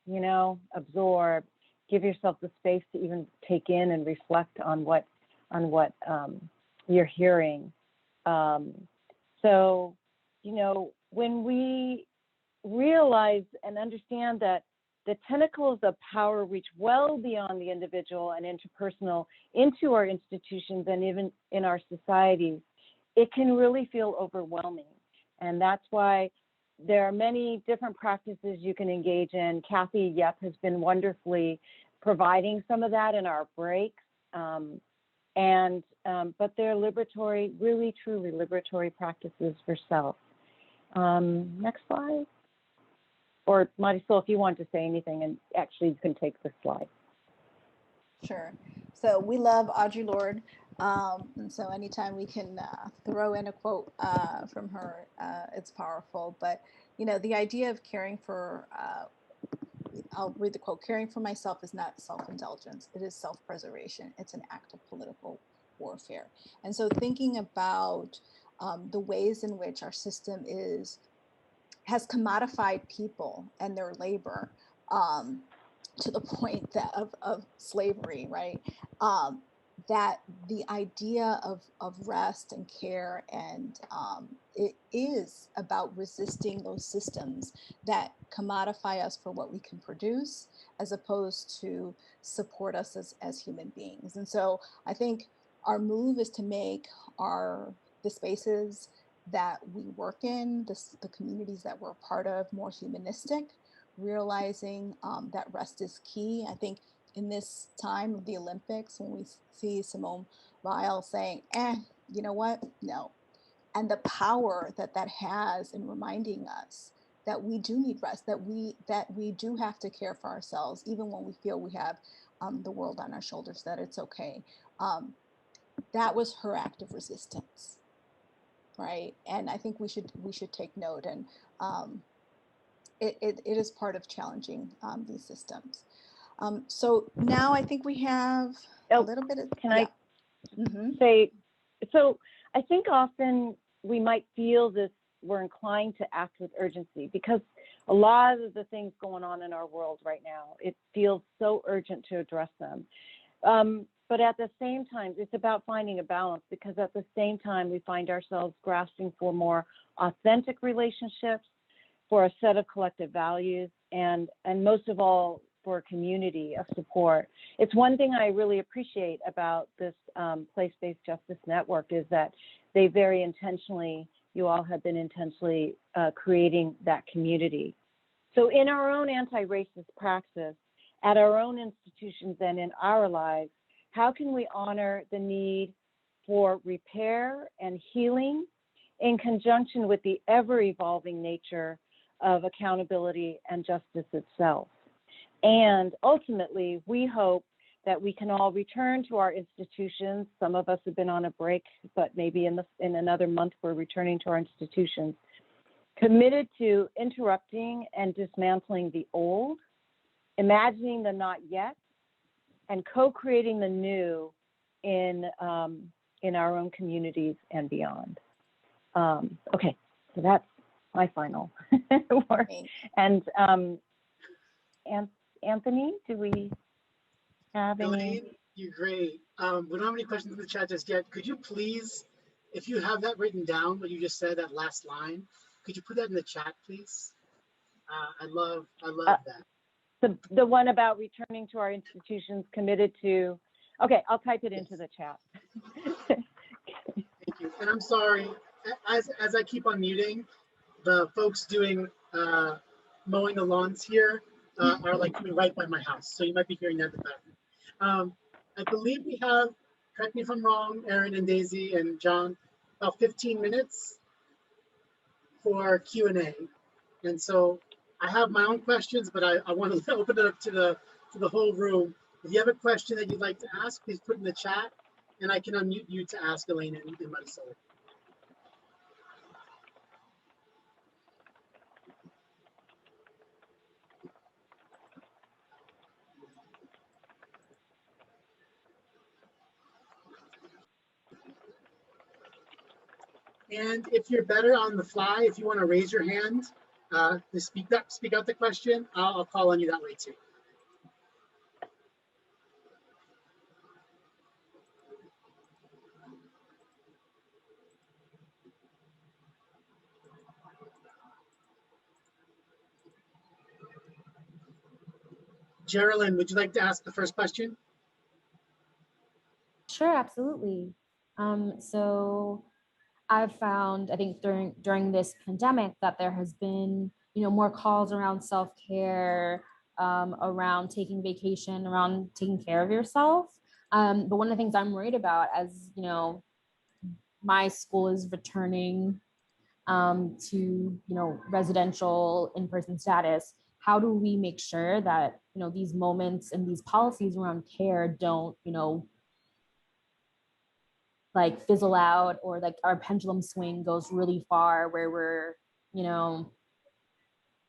Speaker 3: you know, absorb, give yourself the space to even take in and reflect on what you're hearing. So, you know, when we realize and understand that the tentacles of power reach well beyond the individual and interpersonal into our institutions and even in our societies, it can really feel overwhelming. And that's why there are many different practices you can engage in. Kathy Yep has been wonderfully providing some of that in our breaks. But they're liberatory, really, truly liberatory practices for self. Next slide. Or Marisol, if you want to say anything, and actually you can take this slide.
Speaker 4: Sure. So we love Audre Lorde. And so anytime we can throw in a quote from her, it's powerful. But, you know, the idea of caring for, I'll read the quote, caring for myself is not self-indulgence, it is self-preservation. It's an act of political warfare. And so thinking about the ways in which our system has commodified people and their labor to the point that of slavery, right? That the idea of rest and care and it is about resisting those systems that commodify us for what we can produce as opposed to support us as human beings. And so I think our move is to make the spaces that we work in, the communities that we're a part of, more humanistic, realizing that rest is key. I think in this time of the Olympics, when we see Simone Biles saying, you know what, no. And the power that has in reminding us that we do need rest, that we do have to care for ourselves, even when we feel we have the world on our shoulders, that it's okay. That was her act of resistance. Right, and I think we should take note, and it is part of challenging these systems. So now I think we have a little bit of.
Speaker 3: Can I say? So I think often we might feel this. We're inclined to act with urgency because a lot of the things going on in our world right now, it feels so urgent to address them. But at the same time, it's about finding a balance, because at the same time, we find ourselves grasping for more authentic relationships, for a set of collective values, and most of all, for a community of support. It's one thing I really appreciate about this place-based justice network is that they very intentionally, you all have been intentionally creating that community. So in our own anti-racist praxis, at our own institutions and in our lives, how can we honor the need for repair and healing in conjunction with the ever-evolving nature of accountability and justice itself? And ultimately, we hope that we can all return to our institutions. Some of us have been on a break, but maybe in another month, we're returning to our institutions, committed to interrupting and dismantling the old, imagining the not yet, and co-creating the new in our own communities and beyond. Okay, so that's my final word. And Anthony, do we have any?
Speaker 2: Elaine, you're great. We don't have any questions in the chat just yet. Could you please, if you have that written down, what you just said, that last line, could you put that in the chat, please? I love that.
Speaker 3: The one about returning to our institutions, committed to, okay, I'll type it into the chat.
Speaker 2: Thank you. And I'm sorry, as I keep on muting, the folks doing mowing the lawns here are like coming right by my house. So you might be hearing that in the background. I believe we have, correct me if I'm wrong, Erin and Daisy and John, about 15 minutes for Q&A. And so I have my own questions, but I want to open it up to the whole room. If you have a question that you'd like to ask, please put in the chat and I can unmute you to ask Elaine and Marisol. And if you're better on the fly, if you want to raise your hand to speak out the question, I'll call on you that way too. Geraldine, would you like to ask the first question?
Speaker 5: Sure, absolutely. So I've found, I think during this pandemic, that there has been, more calls around self-care, around taking vacation, around taking care of yourself. But one of the things I'm worried about, as my school is returning to residential in-person status, how do we make sure that these moments and these policies around care don't like fizzle out, or like our pendulum swing goes really far where we're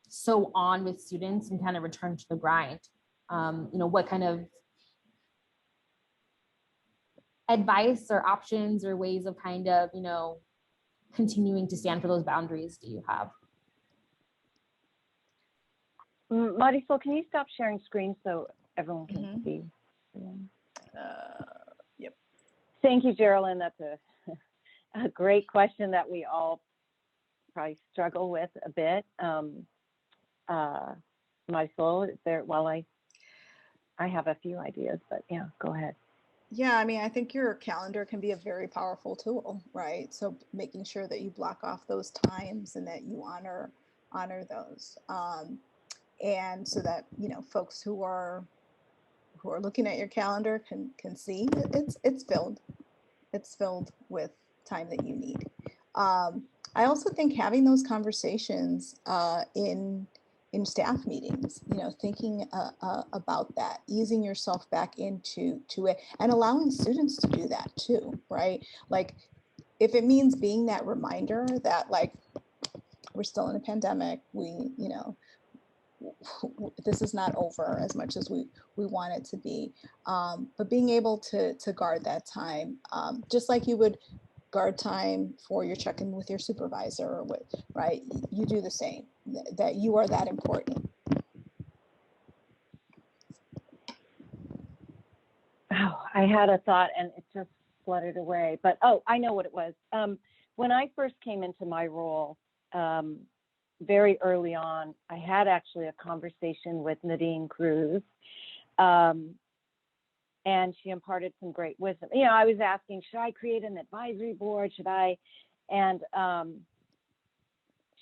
Speaker 5: so on with students and kind of return to the grind. What kind of advice or options or ways of kind of continuing to stand for those boundaries do you have?
Speaker 3: Marisol, can you stop sharing screen so everyone can see?
Speaker 4: Yep.
Speaker 3: Thank you, Geraldine. That's a great question that we all probably struggle with a bit. Marisol, is there, while I have a few ideas, but yeah, go ahead.
Speaker 4: Yeah, I mean, I think your calendar can be a very powerful tool, right? So making sure that you block off those times and that you honor those. And so that, folks who are looking at your calendar can see it's filled with time that you need. I also think having those conversations in staff meetings, thinking about that, easing yourself back into it, and allowing students to do that too, right? Like, if it means being that reminder that, like, we're still in a pandemic, this is not over as much as we want it to be, but being able to guard that time, just like you would guard time for your check-in with your supervisor, or right? You do the same, that you are that important.
Speaker 3: Oh, I had a thought and it just fluttered away, but I know what it was. When I first came into my role, very early on, I had actually a conversation with Nadine Cruz, and she imparted some great wisdom. I was asking, should I create an advisory board? Should I? And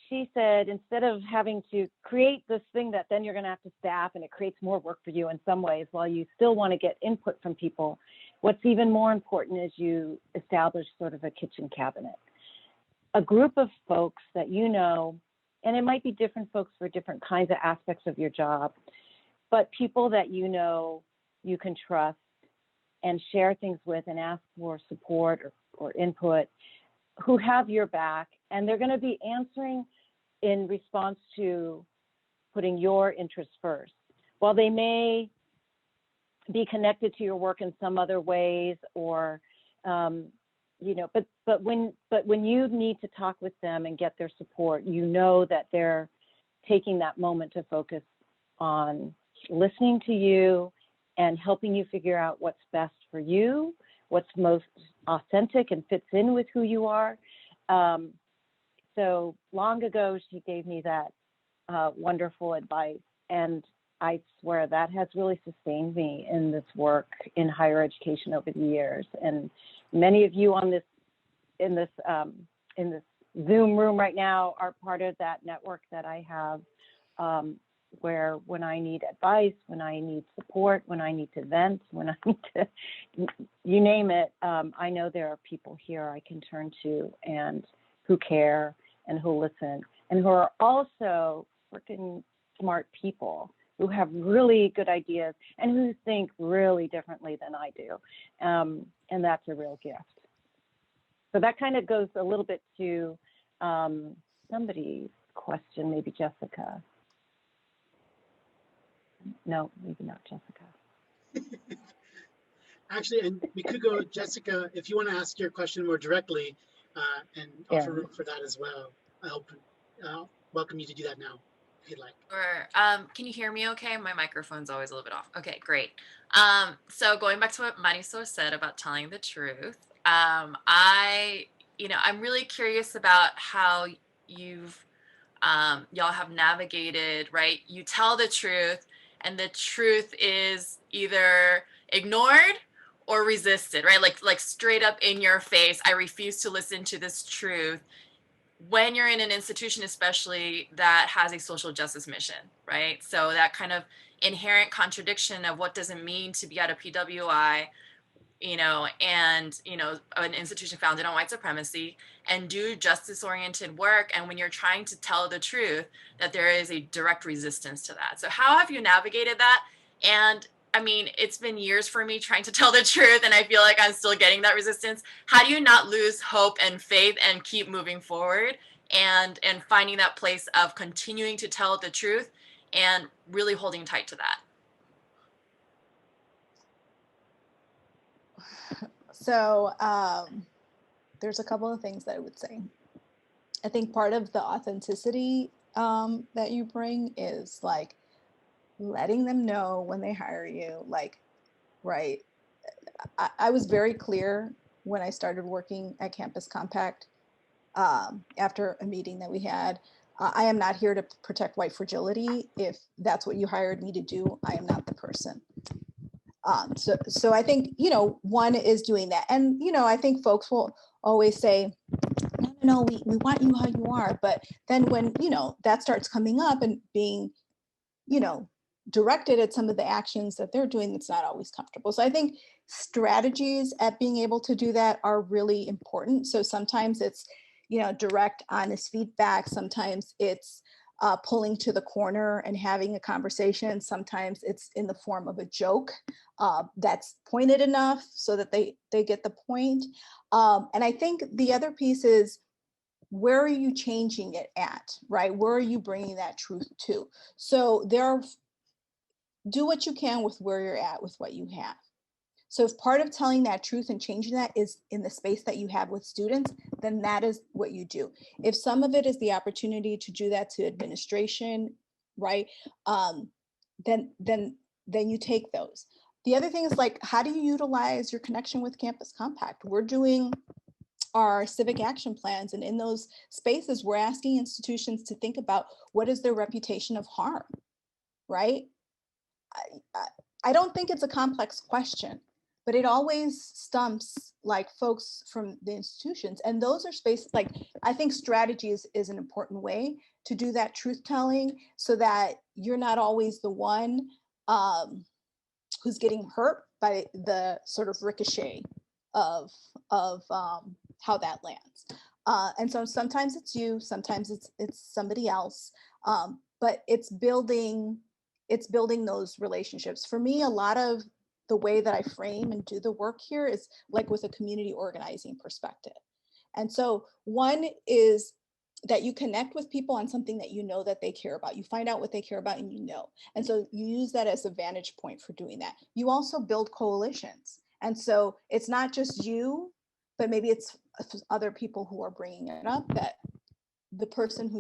Speaker 3: she said, instead of having to create this thing that then you're going to have to staff and it creates more work for you in some ways, while you still want to get input from people, what's even more important is you establish sort of a kitchen cabinet, a group of folks that and it might be different folks for different kinds of aspects of your job, but people that you can trust and share things with and ask for support or input, who have your back, and they're going to be answering in response to putting your interests first. While they may be connected to your work in some other ways, or but when you need to talk with them and get their support, that they're taking that moment to focus on listening to you and helping you figure out what's best for you, what's most authentic and fits in with who you are. So long ago, she gave me that wonderful advice, and I swear that has really sustained me in this work in higher education over the years. And many of you in this Zoom room right now are part of that network that I have where when I need advice, when I need support, when I need to vent, when I need to, you name it, I know there are people here I can turn to and who care and who listen and who are also freaking smart people who have really good ideas and who think really differently than I do. And that's a real gift. So that kind of goes a little bit to somebody's question, maybe Jessica. No, maybe not Jessica.
Speaker 2: Actually, and we could go, Jessica, if you want to ask your question more directly and offer room for that as well. I'll welcome you to do that now, if you'd like.
Speaker 6: Sure. Can you hear me okay? My microphone's always a little bit off. Okay, great. So going back to what Marisol said about telling the truth, I'm really curious about how you've y'all have navigated, right? You tell the truth, and the truth is either ignored or resisted, right? Like straight up in your face, I refuse to listen to this truth. When you're in an institution, especially that has a social justice mission, right? So that kind of inherent contradiction of what does it mean to be at a PWI, and, an institution founded on white supremacy and do justice-oriented work. And when you're trying to tell the truth, that there is a direct resistance to that. So how have you navigated that? And I mean, it's been years for me trying to tell the truth, and I feel like I'm still getting that resistance. How do you not lose hope and faith and keep moving forward and finding that place of continuing to tell the truth and really holding tight to that?
Speaker 4: So there's a couple of things that I would say. I think part of the authenticity that you bring is like letting them know when they hire you, like, right. I was very clear when I started working at Campus Compact after a meeting that we had. I am not here to protect white fragility. If that's what you hired me to do, I am not the person. So I think, one is doing that. And, I think folks will always say, no, we want you how you are. But then when, that starts coming up and being, directed at some of the actions that they're doing, that's not always comfortable. So I think strategies at being able to do that are really important. So sometimes it's, direct, honest feedback. Sometimes it's pulling to the corner and having a conversation. Sometimes it's in the form of a joke that's pointed enough so that they get the point. And I think the other piece is, where are you changing it at, right? Where are you bringing that truth to? So do what you can with where you're at with what you have. So if part of telling that truth and changing that is in the space that you have with students, then that is what you do. If some of it is the opportunity to do that to administration, right? Then you take those. The other thing is, like, how do you utilize your connection with Campus Compact? We're doing our civic action plans, and in those spaces, we're asking institutions to think about what is their reputation of harm, right? I don't think it's a complex question, but it always stumps like folks from the institutions. And those are spaces, like, I think strategy is an important way to do that truth telling, so that you're not always the one who's getting hurt by the sort of ricochet of how that lands. And so sometimes it's you, sometimes it's somebody else, but it's building those relationships. For me, a lot of the way that I frame and do the work here is like with a community organizing perspective. And so one is that you connect with people on something that you know that they care about. You find out what they care about and and so you use that as a vantage point for doing that. You also build coalitions. And so it's not just you, but maybe it's other people who are bringing it up, that the person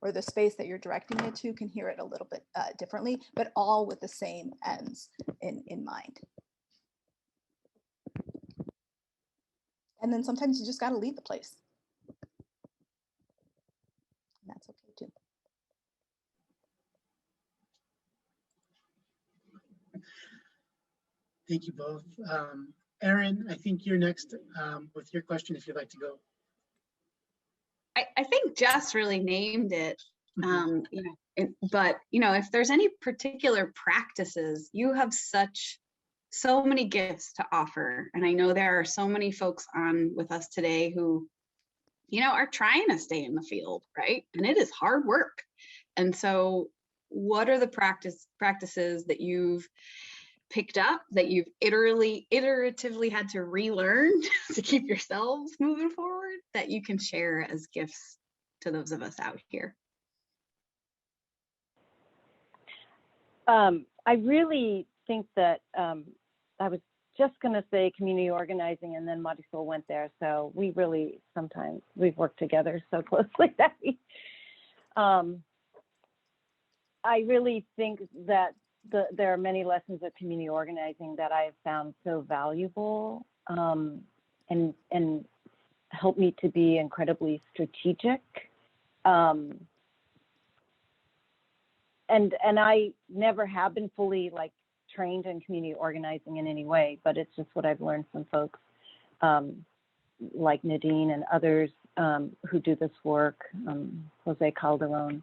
Speaker 4: or the space that you're directing it to can hear it a little bit differently, but all with the same ends in mind. And then sometimes you just got to leave the place. And that's okay too.
Speaker 2: Thank you both. Erin, I think you're next with your question, if you'd like to go.
Speaker 7: I think Jess really named it. But, you know, if there's any particular practices, you have so many gifts to offer. And I know there are so many folks on with us today who, you know, are trying to stay in the field, right? And it is hard work. And so what are the practices that you've picked up, that you've iteratively had to relearn to keep yourselves moving forward, that you can share as gifts to those of us out here?
Speaker 3: I really think that I was just going to say community organizing, and then Marisol went there. So we really, sometimes we've worked together so closely that we, I really think that there are many lessons of community organizing that I've found so valuable, and helped me to be incredibly strategic. And I never have been fully like trained in community organizing in any way, but it's just what I've learned from folks like Nadine and others who do this work, Jose Calderon.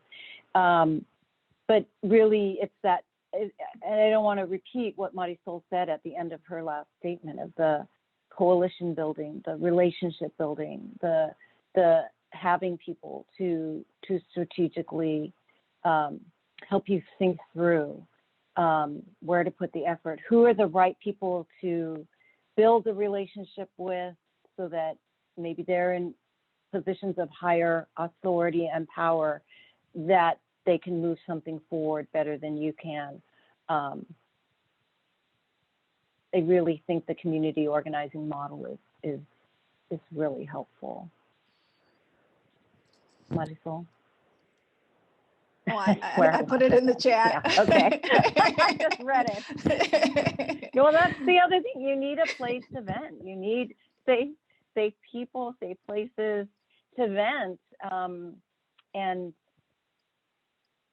Speaker 3: But really it's that, and I don't want to repeat what Marisol said at the end of her last statement of the coalition building, the relationship building, the having people to strategically help you think through where to put the effort, who are the right people to build a relationship with, so that maybe they're in positions of higher authority and power, that they can move something forward better than you can. I really think the community organizing model is really helpful. Marisol?
Speaker 4: Oh, I put it in the chat.
Speaker 3: Yeah, okay. I just read it. Well, that's the other thing. You need a place to vent. You need safe people, safe places to vent.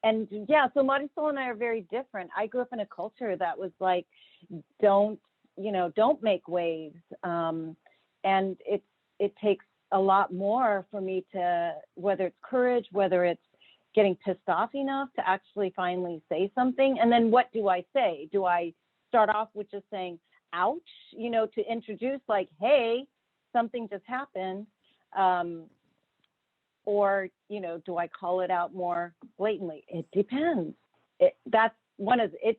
Speaker 3: And yeah, so Marisol and I are very different. I grew up in a culture that was like, don't make waves. And it takes a lot more for me to, whether it's courage, whether it's getting pissed off enough to actually finally say something. And then what do I say? Do I start off with just saying, ouch, to introduce like, hey, something just happened. Or, do I call it out more blatantly? It depends. It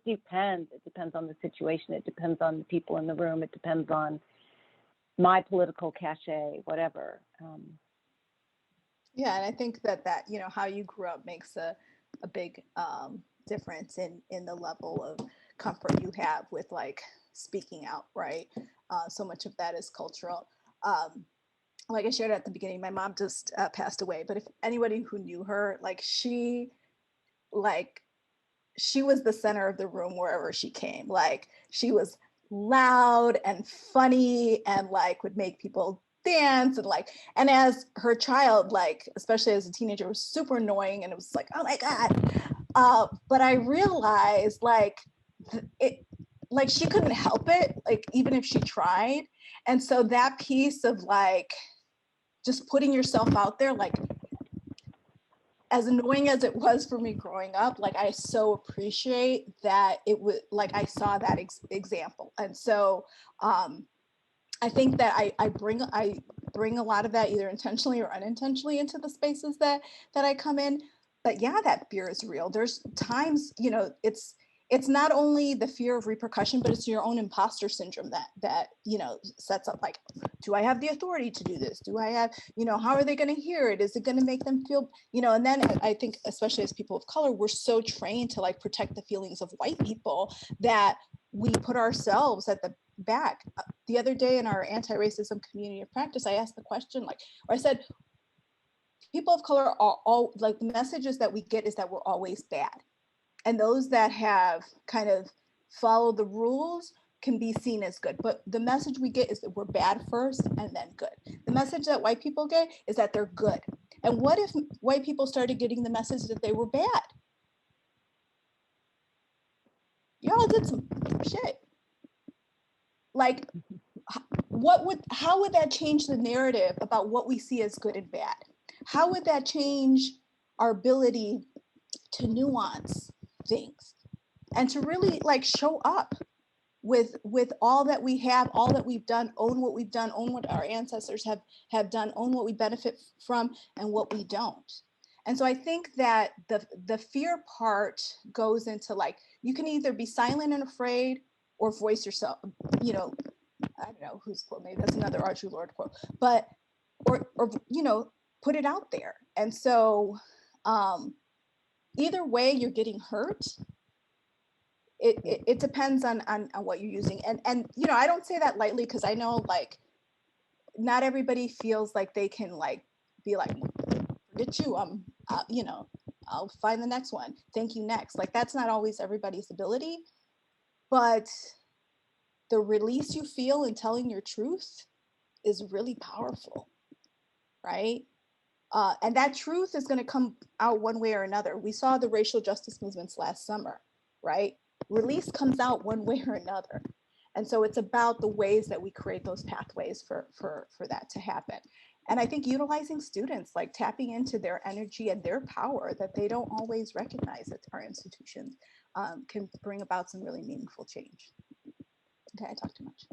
Speaker 3: depends. It depends on the situation. It depends on the people in the room. It depends on my political cachet, whatever.
Speaker 4: Yeah, and I think that how you grew up makes a big difference in the level of comfort you have with like speaking out, right? So much of that is cultural. Like I shared at the beginning, my mom just passed away, but if anybody who knew her, she was the center of the room wherever she came. Like she was loud and funny and would make people dance and as her child, especially as a teenager, was super annoying and it was like, oh my God. But I realized she couldn't help it, even if she tried. And so that piece of just putting yourself out there, as annoying as it was for me growing up, I so appreciate that it was I saw that example. And so I think that I bring a lot of that either intentionally or unintentionally into the spaces that I come in. But yeah, that fear is real. There's times, it's not only the fear of repercussion, but it's your own imposter syndrome that sets up do I have the authority to do this? Do I have, how are they going to hear it? Is it going to make them feel, and then I think, especially as people of color, we're so trained to protect the feelings of white people that we put ourselves at the back. The other day in our anti-racism community of practice, I asked the question, I said, people of color are all, the messages that we get is that we're always bad. And those that have kind of followed the rules can be seen as good. But the message we get is that we're bad first and then good. The message that white people get is that they're good. And what if white people started getting the message that they were bad? Y'all did some shit. How would that change the narrative about what we see as good and bad? How would that change our ability to nuance things and to really like show up with all that we have, all that we've done, own what we've done, own what our ancestors have done, own what we benefit from and what we don't. And so I think that the fear part goes into like, you can either be silent and afraid or voice yourself, you know, I don't know whose quote, maybe that's another Audre Lorde quote, but, or you know, put it out there. And so either way you're getting hurt. It depends on what you're using. And you know, I don't say that lightly because I know like not everybody feels like they can like be like, forget you, you know, I'll find the next one. Thank you, next. Like that's not always everybody's ability, but the release you feel in telling your truth is really powerful, right? And that truth is going to come out one way or another. We saw the racial justice movements last summer, right? Release comes out one way or another. And so it's about the ways that we create those pathways for that to happen. And I think utilizing students, like tapping into their energy and their power that they don't always recognize at our institutions, can bring about some really meaningful change. Okay, I talked too much.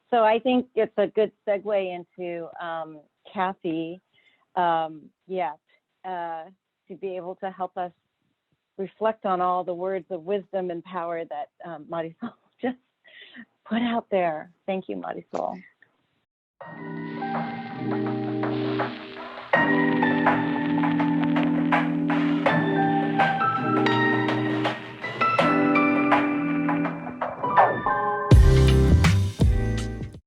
Speaker 3: So I think it's a good segue into Kathy, to be able to help us reflect on all the words of wisdom and power that Marisol just put out there. Thank you, Marisol.